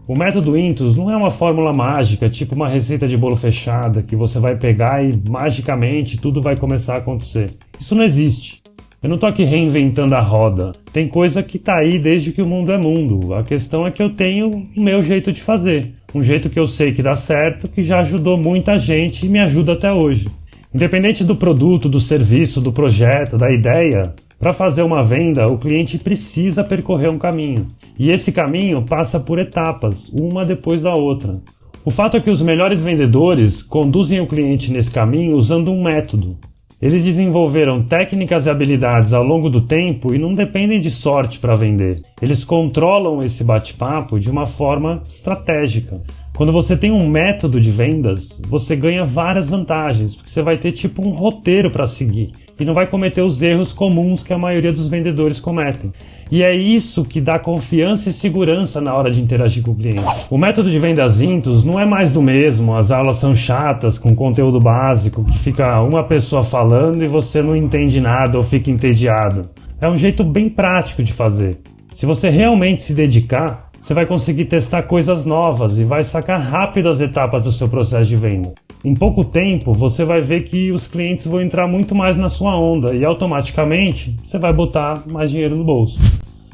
O método Intus não é uma fórmula mágica, tipo uma receita de bolo fechada, que você vai pegar e magicamente tudo vai começar a acontecer. Isso não existe. Eu não tô aqui reinventando a roda. Tem coisa que tá aí desde que o mundo é mundo. A questão é que eu tenho o meu jeito de fazer. Um jeito que eu sei que dá certo, que já ajudou muita gente e me ajuda até hoje. Independente do produto, do serviço, do projeto, da ideia, para fazer uma venda, o cliente precisa percorrer um caminho. E esse caminho passa por etapas, uma depois da outra. O fato é que os melhores vendedores conduzem o cliente nesse caminho usando um método. Eles desenvolveram técnicas e habilidades ao longo do tempo e não dependem de sorte para vender. Eles controlam esse bate-papo de uma forma estratégica. Quando você tem um método de vendas, você ganha várias vantagens, porque você vai ter tipo um roteiro para seguir e não vai cometer os erros comuns que a maioria dos vendedores cometem. E é isso que dá confiança e segurança na hora de interagir com o cliente. O método de vendas Intus não é mais do mesmo, as aulas são chatas, com conteúdo básico, que fica uma pessoa falando e você não entende nada ou fica entediado. É um jeito bem prático de fazer. Se você realmente se dedicar, você vai conseguir testar coisas novas e vai sacar rápido as etapas do seu processo de venda. Em pouco tempo, você vai ver que os clientes vão entrar muito mais na sua onda e automaticamente você vai botar mais dinheiro no bolso.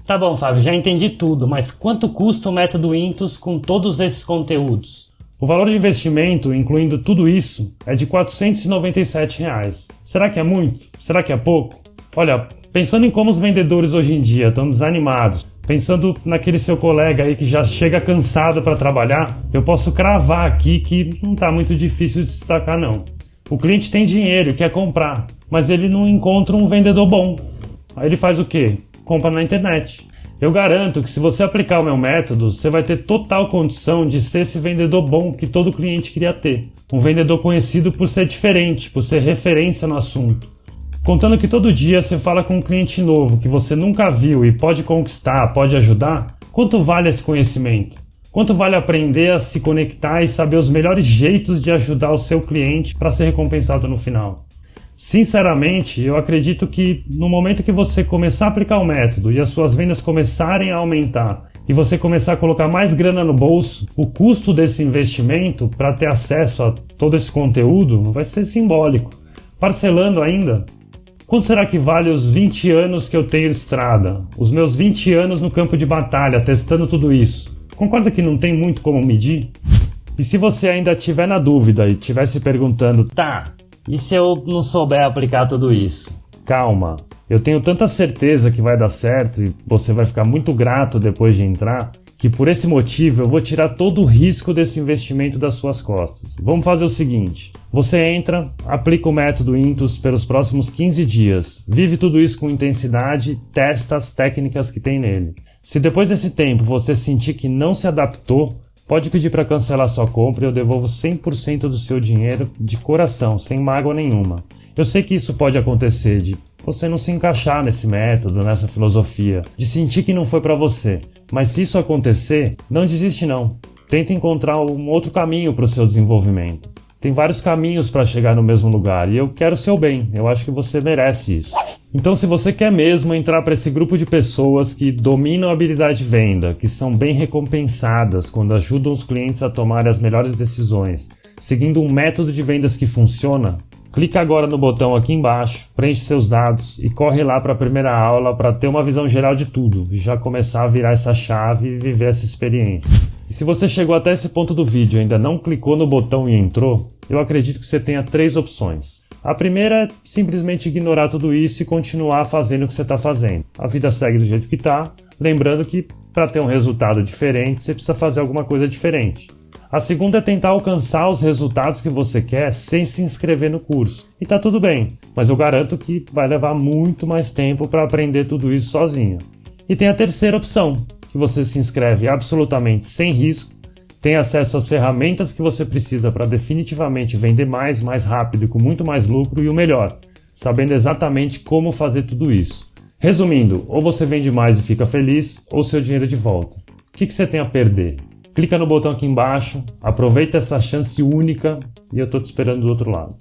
Tá bom, Fábio, já entendi tudo, mas quanto custa o método Intus com todos esses conteúdos?
O valor de investimento, incluindo tudo isso, é de R$ 497. Será que é muito? Será que é pouco? Olha, pensando em como os vendedores hoje em dia estão desanimados, pensando naquele seu colega aí que já chega cansado para trabalhar, eu posso cravar aqui que não está muito difícil de destacar não. O cliente tem dinheiro e quer comprar, mas ele não encontra um vendedor bom. Aí ele faz o quê? Compra na internet. Eu garanto que se você aplicar o meu método, você vai ter total condição de ser esse vendedor bom que todo cliente queria ter. Um vendedor conhecido por ser diferente, por ser referência no assunto. Contando que todo dia você fala com um cliente novo que você nunca viu e pode conquistar, pode ajudar, quanto vale esse conhecimento? Quanto vale aprender a se conectar e saber os melhores jeitos de ajudar o seu cliente para ser recompensado no final? Sinceramente, eu acredito que no momento que você começar a aplicar o método e as suas vendas começarem a aumentar e você começar a colocar mais grana no bolso, o custo desse investimento para ter acesso a todo esse conteúdo vai ser simbólico. Parcelando ainda, quanto será que vale os 20 anos que eu tenho de estrada? Os meus 20 anos no campo de batalha, testando tudo isso? Concorda que não tem muito como medir? E se você ainda estiver na dúvida e estiver se perguntando,
Tá, e se eu não souber aplicar tudo isso?
calma, eu tenho tanta certeza que vai dar certo e você vai ficar muito grato depois de entrar, que por esse motivo eu vou tirar todo o risco desse investimento das suas costas. Vamos fazer o seguinte, você entra, aplica o método Intus pelos próximos 15 dias, vive tudo isso com intensidade e testa as técnicas que tem nele. Se depois desse tempo você sentir que não se adaptou, pode pedir para cancelar sua compra e eu devolvo 100% do seu dinheiro de coração, sem mágoa nenhuma. Eu sei que isso pode acontecer, de você não se encaixar nesse método, nessa filosofia, de sentir que não foi para você. Mas se isso acontecer, não desiste não. Tenta encontrar um outro caminho para o seu desenvolvimento. Tem vários caminhos para chegar no mesmo lugar e eu quero o seu bem, eu acho que você merece isso. Então, se você quer mesmo entrar para esse grupo de pessoas que dominam a habilidade de venda, que são bem recompensadas quando ajudam os clientes a tomarem as melhores decisões, seguindo um método de vendas que funciona, clica agora no botão aqui embaixo, preenche seus dados e corre lá para a primeira aula para ter uma visão geral de tudo e já começar a virar essa chave e viver essa experiência. E se você chegou até esse ponto do vídeo e ainda não clicou no botão e entrou, eu acredito que você tenha 3 opções. A primeira é simplesmente ignorar tudo isso e continuar fazendo o que você está fazendo. A vida segue do jeito que está, lembrando que para ter um resultado diferente, você precisa fazer alguma coisa diferente. A segunda é tentar alcançar os resultados que você quer sem se inscrever no curso. E tá tudo bem, mas eu garanto que vai levar muito mais tempo para aprender tudo isso sozinho. E tem a terceira opção, que você se inscreve absolutamente sem risco, tem acesso às ferramentas que você precisa para definitivamente vender mais rápido e com muito mais lucro e o melhor, sabendo exatamente como fazer tudo isso. Resumindo, ou você vende mais e fica feliz, ou seu dinheiro de volta. O que você tem a perder? Clica no botão aqui embaixo, aproveita essa chance única e eu estou te esperando do outro lado.